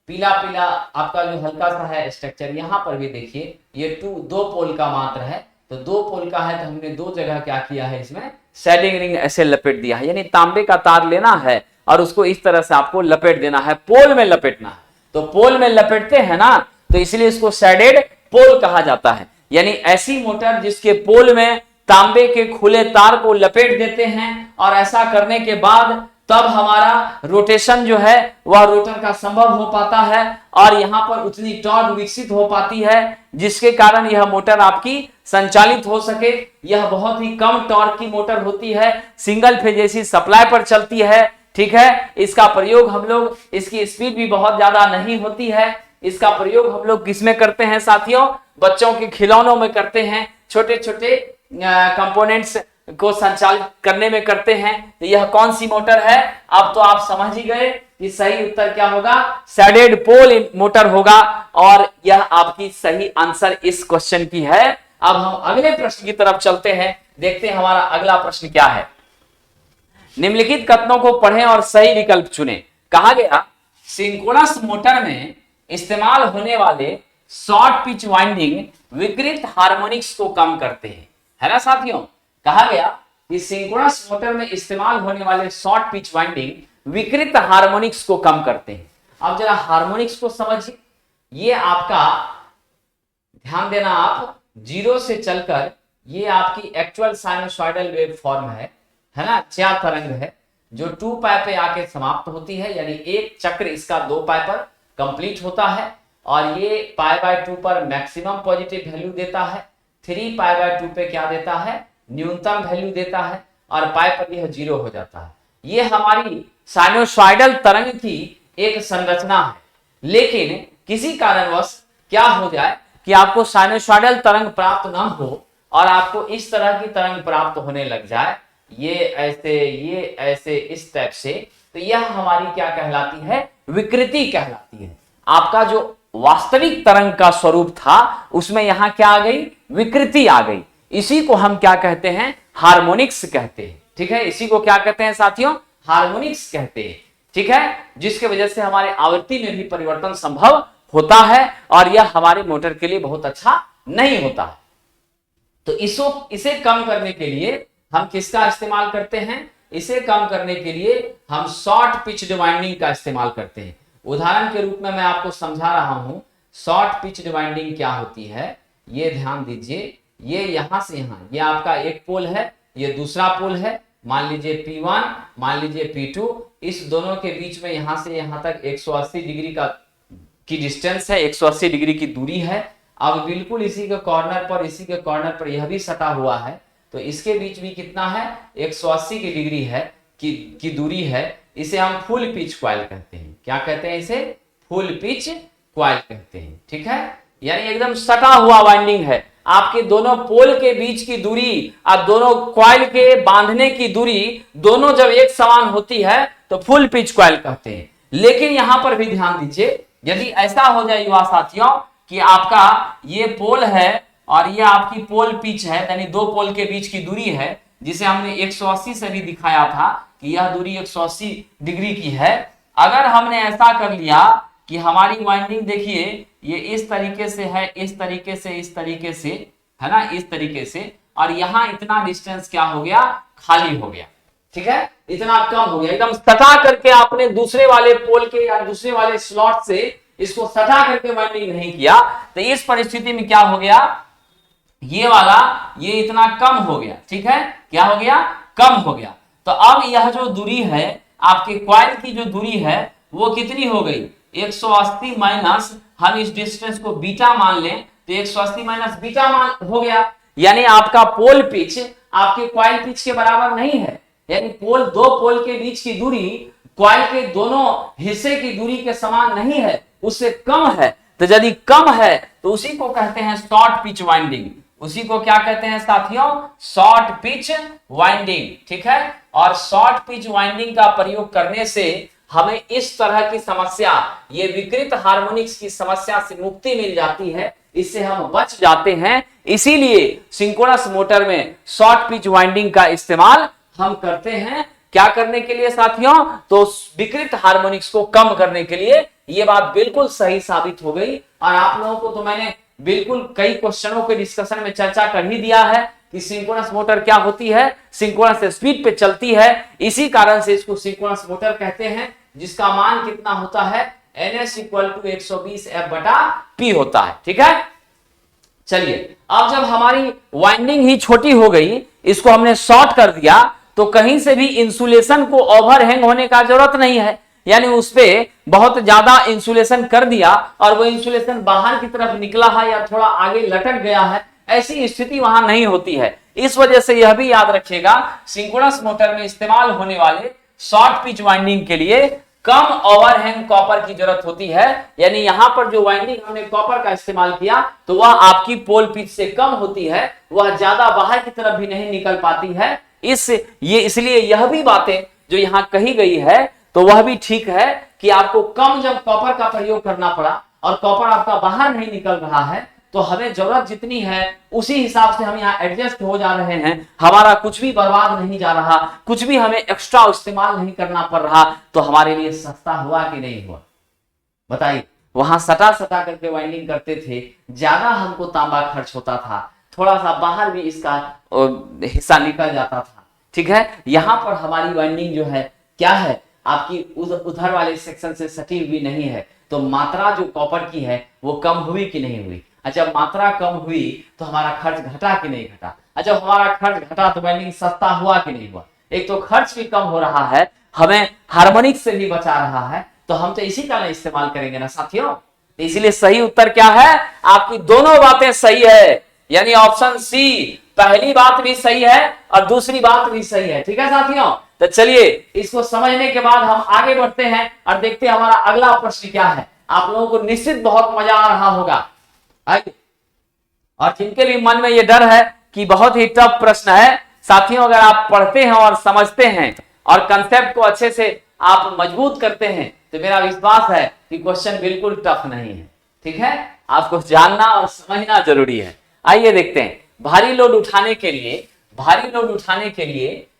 पीला पीला आपका जो हल्का सा है स्ट्रक्चर, यहाँ पर भी देखिए ये दो पोल का मात्र है। तो दो पोल का है तो हमने दो जगह क्या किया है, इसमें सैडिंग रिंग ऐसे लपेट दिया है। यानी तांबे का तार लेना है और उसको इस तरह से आपको लपेट देना है, पोल में लपेटना है। तो पोल में लपेटते हैं ना, तो इसलिए इसको सैडेड पोल कहा जाता है। यानी ऐसी मोटर जिसके पोल में तांबे के खुले तार को लपेट देते हैं और ऐसा करने के बाद तब हमारा रोटेशन जो है वह रोटर का संभव हो पाता है और यहां पर उतनी टॉर्क विकसित हो पाती है जिसके कारण यह मोटर आपकी संचालित हो सके। यह बहुत ही कम टॉर्क की मोटर होती है, सिंगल फेज एसी सप्लाई पर चलती है। ठीक है, इसका प्रयोग हम लोग, इसकी स्पीड भी बहुत ज्यादा नहीं होती है। इसका प्रयोग हम लोग किसमें करते हैं साथियों, बच्चों के खिलौनों में करते हैं, छोटे छोटे कंपोनेंट्स को संचालित करने में करते हैं। तो यह कौन सी मोटर है, अब तो आप समझ ही गए कि सही उत्तर क्या होगा, सैडेड पोल मोटर होगा। और यह आपकी सही आंसर इस क्वेश्चन की है। अब हम अगले प्रश्न की तरफ चलते हैं, देखते हैं हमारा अगला प्रश्न क्या है। निम्नलिखित कथनों को पढ़ें और सही विकल्प चुनें। कहा गया सिंक्रोनस मोटर में इस्तेमाल होने वाले शॉर्ट पिच वाइंडिंग विकृत हार्मोनिक्स को कम करते हैं, है ना साथियों। कहा गया कि सिंक्रोनस मोटर में इस्तेमाल होने वाले शॉर्ट पिच वाइंडिंग विकृत हार्मोनिक्स को कम करते हैं। अब जरा हार्मोनिक्स को समझिए। ये आपका ध्यान देना, आप जीरो से चलकर ये आपकी एक्चुअल साइनोसॉइडल वेव फॉर्म है ना, च्या तरंग है जो 2 पाई पे आके समाप्त होती है। यानी एक चक्र इसका 2 पाई पर कंप्लीट होता है और ये π/2 पर मैक्सिमम पॉजिटिव वैल्यू देता है, 3 π/2 पे क्या देता है, न्यूनतम वैल्यू देता है और पाई पर यह 0 हो जाता है। ये हमारी साइनोसॉइडल तरंग की एक संरचना है। लेकिन किसी कारणवश क्या हो जाए कि आपको साइनोसॉइडल तरंग प्राप्त न हो और आपको इस तरह की तरंग प्राप्त होने लग जाए, ये ऐसे इस टाइप से, तो यह हमारी क्या कहलाती है, विकृति कहलाती है। आपका जो वास्तविक तरंग का स्वरूप था उसमें यहां क्या आ गई, विकृति आ गई। इसी को हम क्या कहते हैं, हार्मोनिक्स कहते हैं। ठीक है, इसी को क्या कहते हैं साथियों, हार्मोनिक्स कहते हैं। ठीक है, जिसके वजह से हमारे आवृत्ति में भी परिवर्तन संभव होता है और यह हमारे मोटर के लिए बहुत अच्छा नहीं होता है। तो इसे कम करने के लिए हम किसका इस्तेमाल करते हैं, इसे कम करने के लिए हम शॉर्ट पिच वाइंडिंग का इस्तेमाल करते हैं। उदाहरण के रूप में मैं आपको समझा रहा हूं शॉर्ट पिच वाइंडिंग क्या होती है। ये ध्यान दीजिए, ये यहां से यहां, ये आपका एक पोल है, ये दूसरा पोल है, मान लीजिए P1, मान लीजिए P2, इस दोनों के बीच में यहां से यहां तक 180 डिग्री की डिस्टेंस है, 180 डिग्री की दूरी है। अब बिल्कुल इसी के कॉर्नर पर यह भी सटा हुआ है, तो इसके बीच भी कितना है, 180 की डिग्री है की दूरी है। इसे हम फुल पिच कॉइल कहते हैं। क्या कहते हैं इसे? फुल पिच कॉइल कहते हैं। ठीक है, यानी एकदम सटा हुआ वाइंडिंग है। आपके दोनों पोल के बीच की दूरी और दोनों कॉइल के बांधने की दूरी दोनों जब एक समान होती है तो फुल पिच कॉइल कहते हैं। लेकिन यहां पर भी ध्यान दीजिए, यदि ऐसा हो जाए युवा साथियों कि आपका ये पोल है और ये आपकी पोल पिच है, यानी दो पोल के बीच की दूरी है, जिसे हमने 180 से भी दिखाया था कि यह दूरी 180 डिग्री की है। अगर हमने ऐसा कर लिया कि हमारी वाइंडिंग देखिए ये इस तरीके से है, इस तरीके से, इस तरीके से, है ना, इस तरीके से, और यहां इतना डिस्टेंस क्या हो गया, खाली हो गया। ठीक है, इतना कम हो गया, एकदम सटा करके आपने दूसरे वाले पोल के या दूसरे वाले स्लॉट से इसको सटा करके वाइंडिंग नहीं किया, तो इस परिस्थिति में क्या हो गया, ये वाला ये इतना कम हो गया। ठीक है, क्या हो गया, कम हो गया। तो अब यह जो दूरी है आपके कॉइल की, जो दूरी है वो कितनी हो गई, 180 माइनस, हम इस डिस्टेंस को बीटा मान लें तो 180 माइनस बीटा मान हो गया। यानी आपका पोल पिच आपके कॉइल पिच के बराबर नहीं है, यानी दो पोल के बीच की दूरी कॉइल के दोनों हिस्से की दूरी के समान नहीं है, उससे कम है। तो यदि कम है तो उसी को कहते हैं शॉर्ट पिच वाइंडिंग। उसी को क्या कहते हैं साथियों, शॉर्ट पिच वाइंडिंग। ठीक है, और शॉर्ट पिच वाइंडिंग का प्रयोग करने से हमें इस तरह की समस्या, ये विकृत हार्मोनिक्स की समस्या से मुक्ति मिल जाती है, इससे हम बच जाते हैं। इसीलिए सिंक्रोनस मोटर में शॉर्ट पिच वाइंडिंग का इस्तेमाल हम करते हैं। क्या करने के लिए साथियों, तो विकृत हार्मोनिक्स को कम करने के लिए। ये बात बिल्कुल सही साबित हो गई, और आप लोगों को तो मैंने बिल्कुल कई क्वेश्चनों के डिस्कशन में चर्चा कर ही दिया है कि सिंक्रोनस मोटर क्या होती है, सिंक्रोनस स्पीड पे चलती है, इसी कारण से इसको सिंक्रोनस मोटर कहते हैं, जिसका मान कितना होता है, NS = 120 F/P होता है। ठीक है, चलिए अब जब हमारी वाइंडिंग ही छोटी हो गई, इसको हमने शॉर्ट कर दिया, तो कहीं से भी इंसुलेशन को ओवरहैंग होने का जरूरत नहीं है। यानी उस पे बहुत ज्यादा इंसुलेशन कर दिया और वो इंसुलेशन बाहर की तरफ निकला है या थोड़ा आगे लटक गया है, ऐसी स्थिति वहां नहीं होती है। इस वजह से यह भी याद रखिएगा, सिंक्रोनस मोटर में इस्तेमाल होने वाले शॉर्ट पिच वाइंडिंग के लिए कम ओवरहैंग कॉपर की जरूरत होती है। यानी यहां पर जो वाइंडिंग हमने कॉपर का इस्तेमाल किया तो वह आपकी पोल पिच से कम होती है, वह ज्यादा बाहर की तरफ भी नहीं निकल पाती है। इसलिए यह भी बातें जो यहां कही गई है तो वह भी ठीक है कि आपको कम जब कॉपर का प्रयोग करना पड़ा और कॉपर आपका बाहर नहीं निकल रहा है, तो हमें जरूरत जितनी है उसी हिसाब से हम यहाँ एडजस्ट हो जा रहे हैं। हमारा कुछ भी बर्बाद नहीं जा रहा, कुछ भी हमें एक्स्ट्रा इस्तेमाल नहीं करना पड़ रहा, तो हमारे लिए सस्ता हुआ कि नहीं हुआ, बताइए। वहां सटा करके वाइंडिंग करते थे, ज्यादा हमको तांबा खर्च होता था, थोड़ा सा बाहर भी इसका हिस्सा निकल जाता था। ठीक है, यहां पर हमारी वाइंडिंग जो है क्या है, आपकी उधर वाले सेक्शन से सटी हुई नहीं है, तो मात्रा जो कॉपर की है वो कम हुई कि नहीं हुई। अच्छा, मात्रा कम हुई तो हमारा खर्च घटा कि नहीं घटा। अच्छा, हमारा खर्च घटा तो वाइंडिंग सस्ता हुआ कि नहीं हुआ। एक तो खर्च भी कम हो रहा है, हमें हार्मोनिक्स से भी बचा रहा है, तो हम तो इसी का इस्तेमाल करेंगे ना साथियों। इसलिए सही उत्तर क्या है, आपकी दोनों बातें सही है, यानी ऑप्शन सी, पहली बात भी सही है और दूसरी बात भी सही है। ठीक है साथियों, तो चलिए इसको समझने के बाद हम आगे बढ़ते हैं और देखते हैं हमारा अगला प्रश्न क्या है। आप लोगों को निश्चित बहुत मजा आ रहा होगा, और जिनके भी मन में ये डर है कि बहुत ही टफ प्रश्न है, साथियों अगर आप पढ़ते हैं और समझते हैं और कंसेप्ट को अच्छे से आप मजबूत करते हैं, तो मेरा विश्वास है कि क्वेश्चन बिल्कुल टफ नहीं है। ठीक है, आपको जानना और समझना जरूरी है। आइए देखते हैं, भारी लोड उठाने के लिए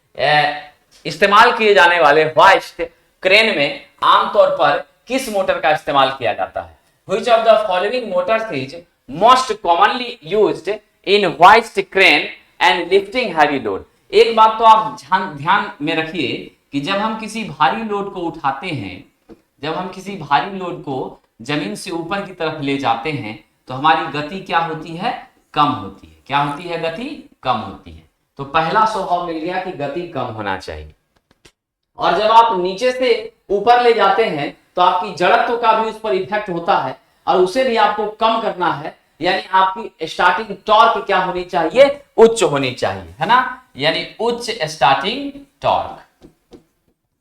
इस्तेमाल किए जाने वाले होइस्ट क्रेन में आमतौर पर किस मोटर का इस्तेमाल किया जाता है। Which of the following motors is most commonly used in hoist crane and lifting heavy load। एक बात तो आप ध्यान में रखिए कि जब हम किसी भारी लोड को उठाते हैं, जब हम किसी भारी लोड को जमीन से ऊपर की तरफ ले जाते हैं, तो हमारी गति क्या होती है, कम होती है। क्या होती है, गति कम होती है। तो पहला स्वभाव मिल गया कि गति कम होना चाहिए। और जब आप नीचे से ऊपर ले जाते हैं तो आपकी जड़त्व का भी उस पर इफेक्ट होता है और उसे भी आपको कम करना है, यानी आपकी स्टार्टिंग टॉर्क क्या होनी चाहिए, उच्च होनी चाहिए, है ना, यानी उच्च स्टार्टिंग टॉर्क,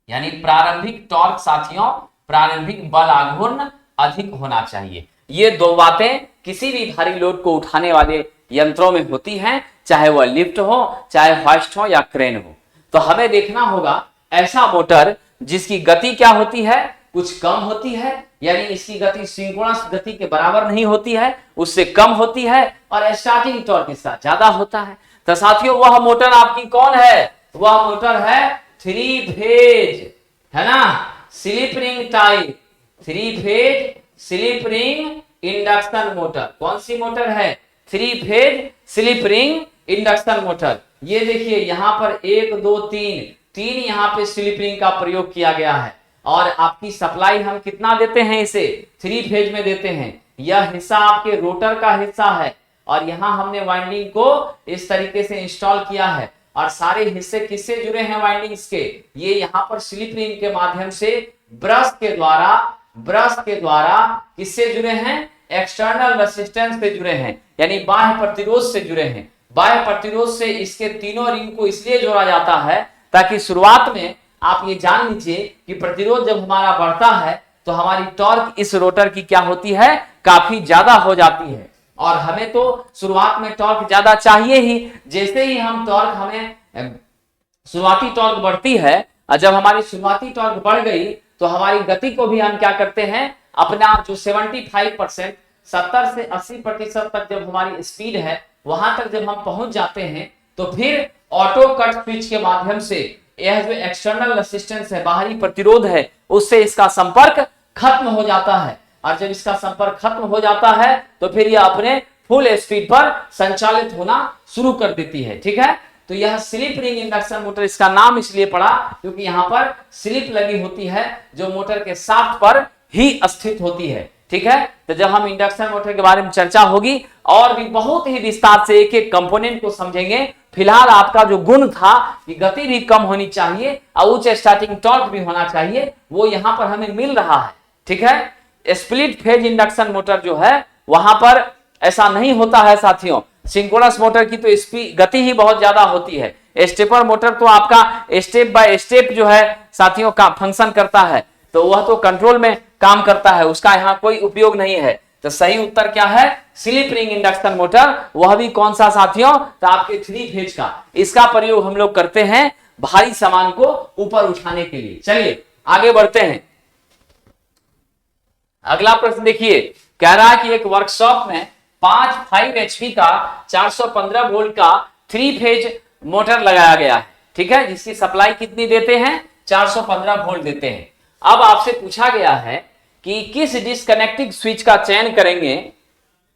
यानी प्रारंभिक टॉर्क साथियों, प्रारंभिक बल आघूर्ण अधिक होना चाहिए। ये दो बातें किसी भी भारी लोड को उठाने वाले यंत्रों में होती हैं, चाहे वह लिफ्ट हो, चाहे हॉइस्ट हो या क्रेन हो। तो हमें देखना होगा ऐसा मोटर जिसकी गति क्या होती है, कुछ कम होती है, यानी इसकी गति सिंक्रोनस गति के बराबर नहीं होती है, उससे कम होती है, और स्टार्टिंग टॉर्क इसका ज्यादा होता है। तो साथियों वह मोटर आपकी कौन है, वह मोटर है 3 फेज, है ना, slip ring type, 3 phase slip ring induction motor. कौन सी मोटर है, 3 phase slip ring induction motor. ये देखिए यहां पर 1 2 3 यहां पे स्लिप रिंग का प्रयोग किया गया है, और आपकी सप्लाई हम कितना देते हैं, इसे 3 फेज में देते हैं। यह हिस्सा आपके रोटर का हिस्सा है, और यहां हमने वाइंडिंग को इस तरीके से इंस्टॉल किया है, और सारे हिस्से किससे जुड़े हैं वाइंडिंग्स के, ये यहां पर स्लिप रिंग के माध्यम से ब्रश के द्वारा किससे जुड़े हैं, एक्सटर्नल रेजिस्टेंस से जुड़े हैं, यानी बाह्य प्रतिरोध से जुड़े हैं। बाह्य प्रतिरोध से इसके तीनों रिंग को इसलिए जोड़ा जाता है ताकि शुरुआत में आप ये जान लीजिए कि प्रतिरोध जब हमारा बढ़ता है तो हमारी टॉर्क इस रोटर की क्या होती है, काफी ज्यादा हो जाती है, और हमें तो शुरुआत में टॉर्क ज्यादा चाहिए ही। जैसे ही हम टॉर्क, हमें शुरुआती टॉर्क बढ़ती है, और जब हमारी शुरुआती टॉर्क बढ़ गई तो हमारी गति को भी हम क्या करते हैं, अपना जो 75% 70 से 80% तक जब हमारी स्पीड है वहां तक जब हम पहुंच जाते हैं, तो फिर ऑटो कट स्विच के माध्यम से यह जो एक्सटर्नल रेजिस्टेंस है, बाहरी प्रतिरोध है, उससे इसका संपर्क खत्म हो जाता है, और जब इसका संपर्क खत्म हो जाता है तो फिर यह अपने फुल स्पीड पर संचालित होना शुरू कर देती है। ठीक है, तो यह स्लिप रिंग इंडक्शन मोटर, इसका नाम इसलिए पड़ा क्योंकि यहां पर स्लिप लगी होती है जो मोटर के शाफ्ट पर ही स्थित होती है। ठीक है, तो जब हम इंडक्शन मोटर के बारे में चर्चा होगी और भी बहुत ही विस्तार से एक एक कंपोनेंट को समझेंगे। फिलहाल आपका जो गुण था कि गति भी कम होनी चाहिए और उच्च स्टार्टिंग टॉर्क भी होना चाहिए, वो यहां पर हमें मिल रहा है। ठीक है, स्प्लिट फेज इंडक्शन मोटर जो है वहां पर ऐसा नहीं होता है साथियों। सिंक्रोनस मोटर की तो गति ही बहुत ज्यादा होती है। स्टेपर मोटर तो आपका स्टेप बाय स्टेप जो है साथियों का फंक्शन करता है, तो वह तो कंट्रोल में काम करता है, उसका यहाँ कोई उपयोग नहीं है। तो सही उत्तर क्या है, स्लिप रिंग इंडक्शन मोटर। वह भी कौन सा साथियों, तो आपके 3 फेज का। इसका प्रयोग हम लोग करते हैं भारी सामान को ऊपर उठाने के लिए। चलिए आगे बढ़ते हैं। अगला प्रश्न देखिए, कह रहा है कि एक वर्कशॉप में 5 HP का 415 वोल्ट का 3 फेज मोटर लगाया गया है। ठीक है, जिसकी सप्लाई कितनी देते हैं, 415 वोल्ट देते हैं। अब आपसे पूछा गया है कि किस डिस्कनेक्टिंग स्विच का चयन करेंगे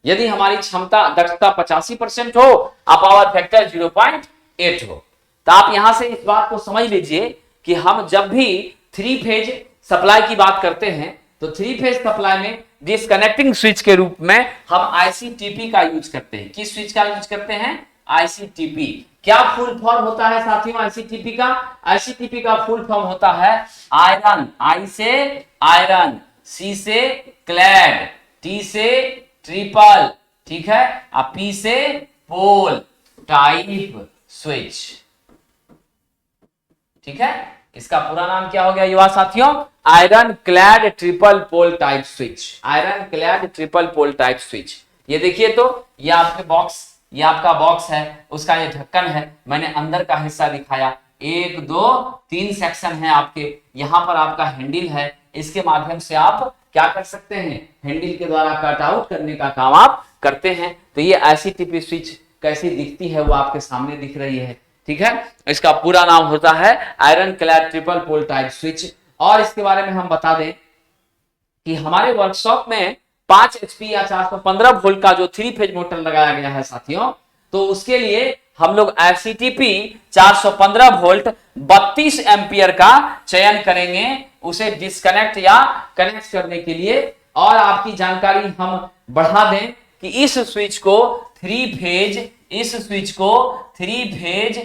यदि हमारी क्षमता दक्षता 85% हो और पावर फैक्टर 0.8 हो। तो आप यहां से इस बात को समझ लीजिए कि हम जब भी 3 फेज सप्लाई की बात करते हैं तो 3 फेज सप्लाई में डिस्कनेक्टिंग स्विच के रूप में हम ICTP का यूज करते हैं। किस स्विच का यूज करते हैं, ICTP। क्या फुल फॉर्म होता है साथियों ICTP का, ICTP का फुल फॉर्म होता है आयरन, I से आयरन, C से क्लैड, T से ट्रिपल, ठीक है, और P से पोल टाइप स्विच। ठीक है, इसका पूरा नाम क्या हो गया युवा साथियों, iron clad triple pole type switch. Iron clad triple pole type switch. ये देखिए, तो ये आपके बॉक्स, ये आपका बॉक्स है, उसका ये ढक्कन है, मैंने अंदर का हिस्सा दिखाया। 1 2 3 सेक्शन है आपके, यहां पर आपका हैंडल है, इसके माध्यम से आप क्या कर सकते हैं, हैंडल के द्वारा कट आउट करने का काम आप करते हैं। तो ये ICTP स्विच कैसी दिखती है वो आपके सामने दिख रही है। ठीक है, इसका पूरा नाम होता है iron clad triple pole type switch. और इसके बारे में हम बता दें कि हमारे वर्कशॉप में 5 HP या 415 वोल्ट का जो 3 फेज मोटर लगाया गया है साथियों, तो उसके लिए हम लोग ICTP 415 वोल्ट 32 एम्पियर का चयन करेंगे उसे डिस्कनेक्ट या कनेक्ट करने के लिए। और आपकी जानकारी हम बढ़ा दें कि इस स्विच को 3 फेज इस स्विच को 3 फेज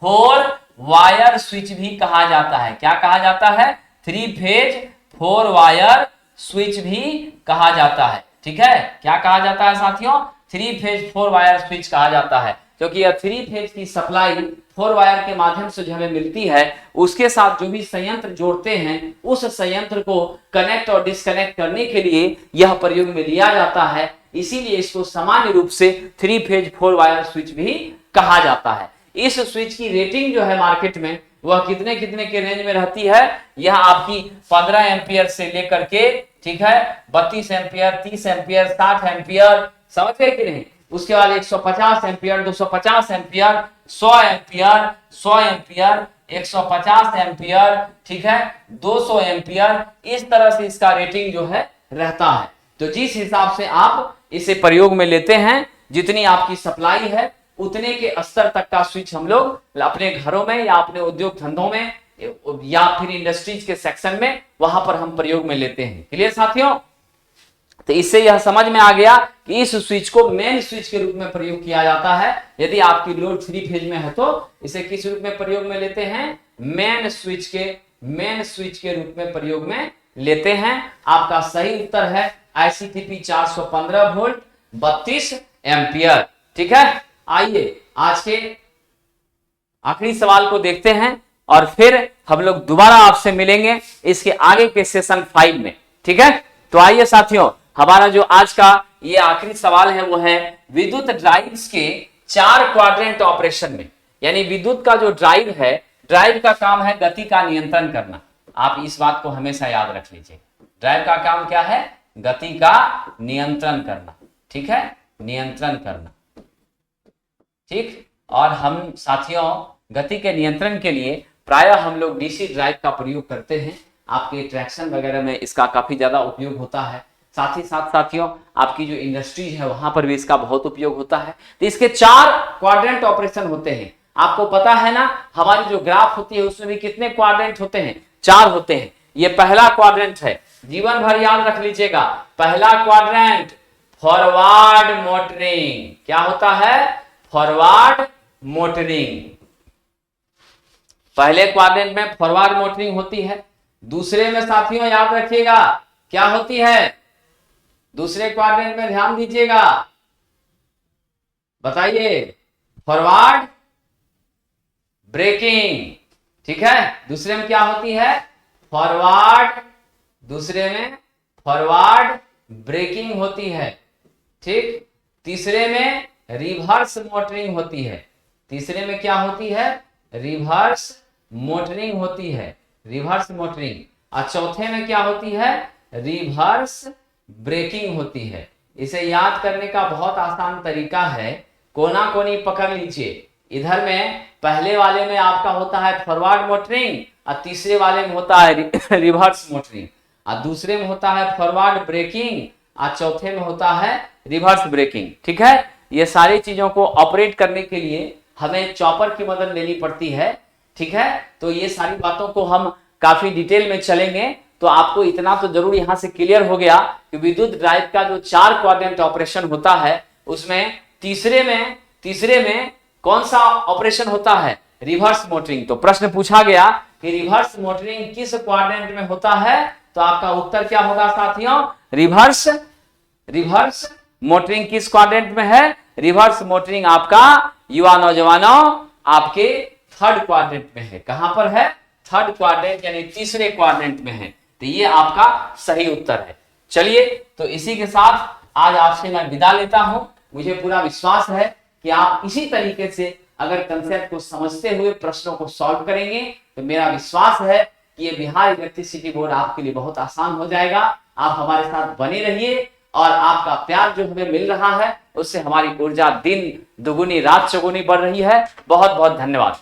4 वायर स्विच भी कहा जाता है। क्या कहा जाता है? 3 फेज 4 वायर स्विच भी कहा जाता है। ठीक है, क्या कहा जाता है साथियों? 3 फेज 4 वायर स्विच कहा जाता है, क्योंकि यह 3 फेज की सप्लाई 4 वायर के माध्यम से जो हमें मिलती है, उसके साथ जो भी संयंत्र जोड़ते हैं, उस संयंत्र को कनेक्ट और डिस्कनेक्ट करने के लिए यह प्रयोग में लिया जाता है। इसीलिए इसको सामान्य रूप से 3 फेज 4 वायर स्विच भी कहा जाता है। इस स्विच की रेटिंग जो है मार्केट में, वह कितने कितने के रेंज में रहती है? यह आपकी 15 एम्पियर से लेकर के, ठीक है, 32 एम्पियर, 30 एम्पियर, 60 एम्पियर, समझ गए कि नहीं? उसके बाद 150 ampere, 250 ampere, 100 ampere, 100 ampere, 150 ampere, ठीक है, 200 एम्पियर, इस तरह से इसका रेटिंग जो है रहता है। तो जिस हिसाब से आप इसे प्रयोग में लेते हैं, जितनी आपकी सप्लाई है, उतने के स्तर तक का स्विच हम लोग अपने घरों में या अपने उद्योग धंधों में या फिर इंडस्ट्रीज के सेक्शन में, वहां पर हम प्रयोग में लेते हैं। क्लियर साथियों? तो इससे यह समझ में आ गया कि इस स्विच को मेन स्विच के रूप में प्रयोग किया जाता है। यदि आपकी लोड 3 फेज में है तो इसे किस रूप में प्रयोग में लेते हैं? मेन स्विच के रूप में प्रयोग में लेते हैं। आपका सही उत्तर है ICTP 415 वोल्ट 32 एम्पियर। ठीक है, आइए आज के आखिरी सवाल को देखते हैं और फिर हम लोग दोबारा आपसे मिलेंगे इसके आगे के सेशन 5 में। ठीक है, तो आइए साथियों, हमारा जो आज का ये आखिरी सवाल है वो है विद्युत ड्राइव्स के 4 क्वाड्रेंट ऑपरेशन में। यानी विद्युत का जो ड्राइव है, ड्राइव का काम है गति का नियंत्रण करना। आप इस बात को हमेशा याद रख लीजिए, ड्राइव का काम क्या है? गति का नियंत्रण करना। ठीक है, नियंत्रण करना। ठीक, और हम साथियों गति के नियंत्रण के लिए प्रायः हम लोग डीसी ड्राइव का प्रयोग करते हैं। आपके ट्रैक्शन वगैरह में इसका काफी ज्यादा उपयोग होता है। साथ ही साथ साथियों आपकी जो इंडस्ट्रीज है वहां पर भी इसका बहुत उपयोग होता है। तो इसके 4 क्वाड्रेंट ऑपरेशन होते हैं। आपको पता है ना, हमारी जो ग्राफ होती है उसमें भी कितने क्वाड्रेंट होते हैं? 4 होते हैं। ये पहला क्वाड्रेंट है, जीवन भर याद रख लीजिएगा। पहला क्वाड्रेंट फॉरवर्ड मोटरिंग। क्या होता है? Forward motoring. पहले क्वाड्रेंट में फॉरवर्ड मोटरिंग होती है। दूसरे में साथियों याद रखिएगा क्या होती है? दूसरे क्वाड्रेंट में ध्यान दीजिएगा, बताइए। Forward breaking. ठीक है, दूसरे में क्या होती है? फॉरवर्ड। दूसरे में फॉरवर्ड ब्रेकिंग होती है। ठीक, तीसरे में रिवर्स मोटरिंग होती है। तीसरे में क्या होती है? रिवर्स मोटरिंग होती है, रिवर्स मोटरिंग। और चौथे में क्या होती है? रिवर्स ब्रेकिंग होती है। इसे याद करने का बहुत आसान तरीका है, कोना कोनी पकड़ लीजिए। इधर में पहले वाले में आपका होता है फॉरवर्ड मोटरिंग और तीसरे वाले में होता है रिवर्स मोटरिंग, और दूसरे में होता है फॉरवर्ड ब्रेकिंग और चौथे में होता है रिवर्स ब्रेकिंग। ठीक है, ये सारी चीजों को ऑपरेट करने के लिए हमें चॉपर की मदद लेनी पड़ती है। ठीक है, तो ये सारी बातों को हम काफी डिटेल में चलेंगे। तो आपको इतना तो जरूर यहां से क्लियर हो गया कि विद्युत ड्राइव का जो 4 क्वाड्रेंट ऑपरेशन होता है, उसमें तीसरे में कौन सा ऑपरेशन होता है? Reverse motoring. तो प्रश्न पूछा गया कि रिवर्स मोटरिंग किस क्वाड्रेंट में होता है? तो आपका उत्तर क्या होगा साथियों? रिवर्स मोटरिंग किस क्वाड्रेंट में है? रिवर्स मोटरिंग आपका युवा नौजवानों आपके 3rd क्वाड्रेंट में है। कहां पर है? 3rd क्वाड्रेंट, यानी तीसरे क्वाड्रेंट में है। तो ये आपका सही उत्तर है। चलिए, तो इसी के साथ आज आपसे मैं विदा लेता हूं। मुझे पूरा विश्वास है कि आप इसी तरीके से अगर कंसेप्ट को समझते हुए प्रश्नों को सॉल्व करेंगे तो मेरा विश्वास है कि ये बिहार इलेक्ट्रिसिटी बोर्ड आपके लिए बहुत आसान हो जाएगा। आप हमारे साथ बने रहिए और आपका प्यार जो हमें मिल रहा है उससे हमारी ऊर्जा दिन दुगुनी रात चौगुनी बढ़ रही है। बहुत बहुत धन्यवाद।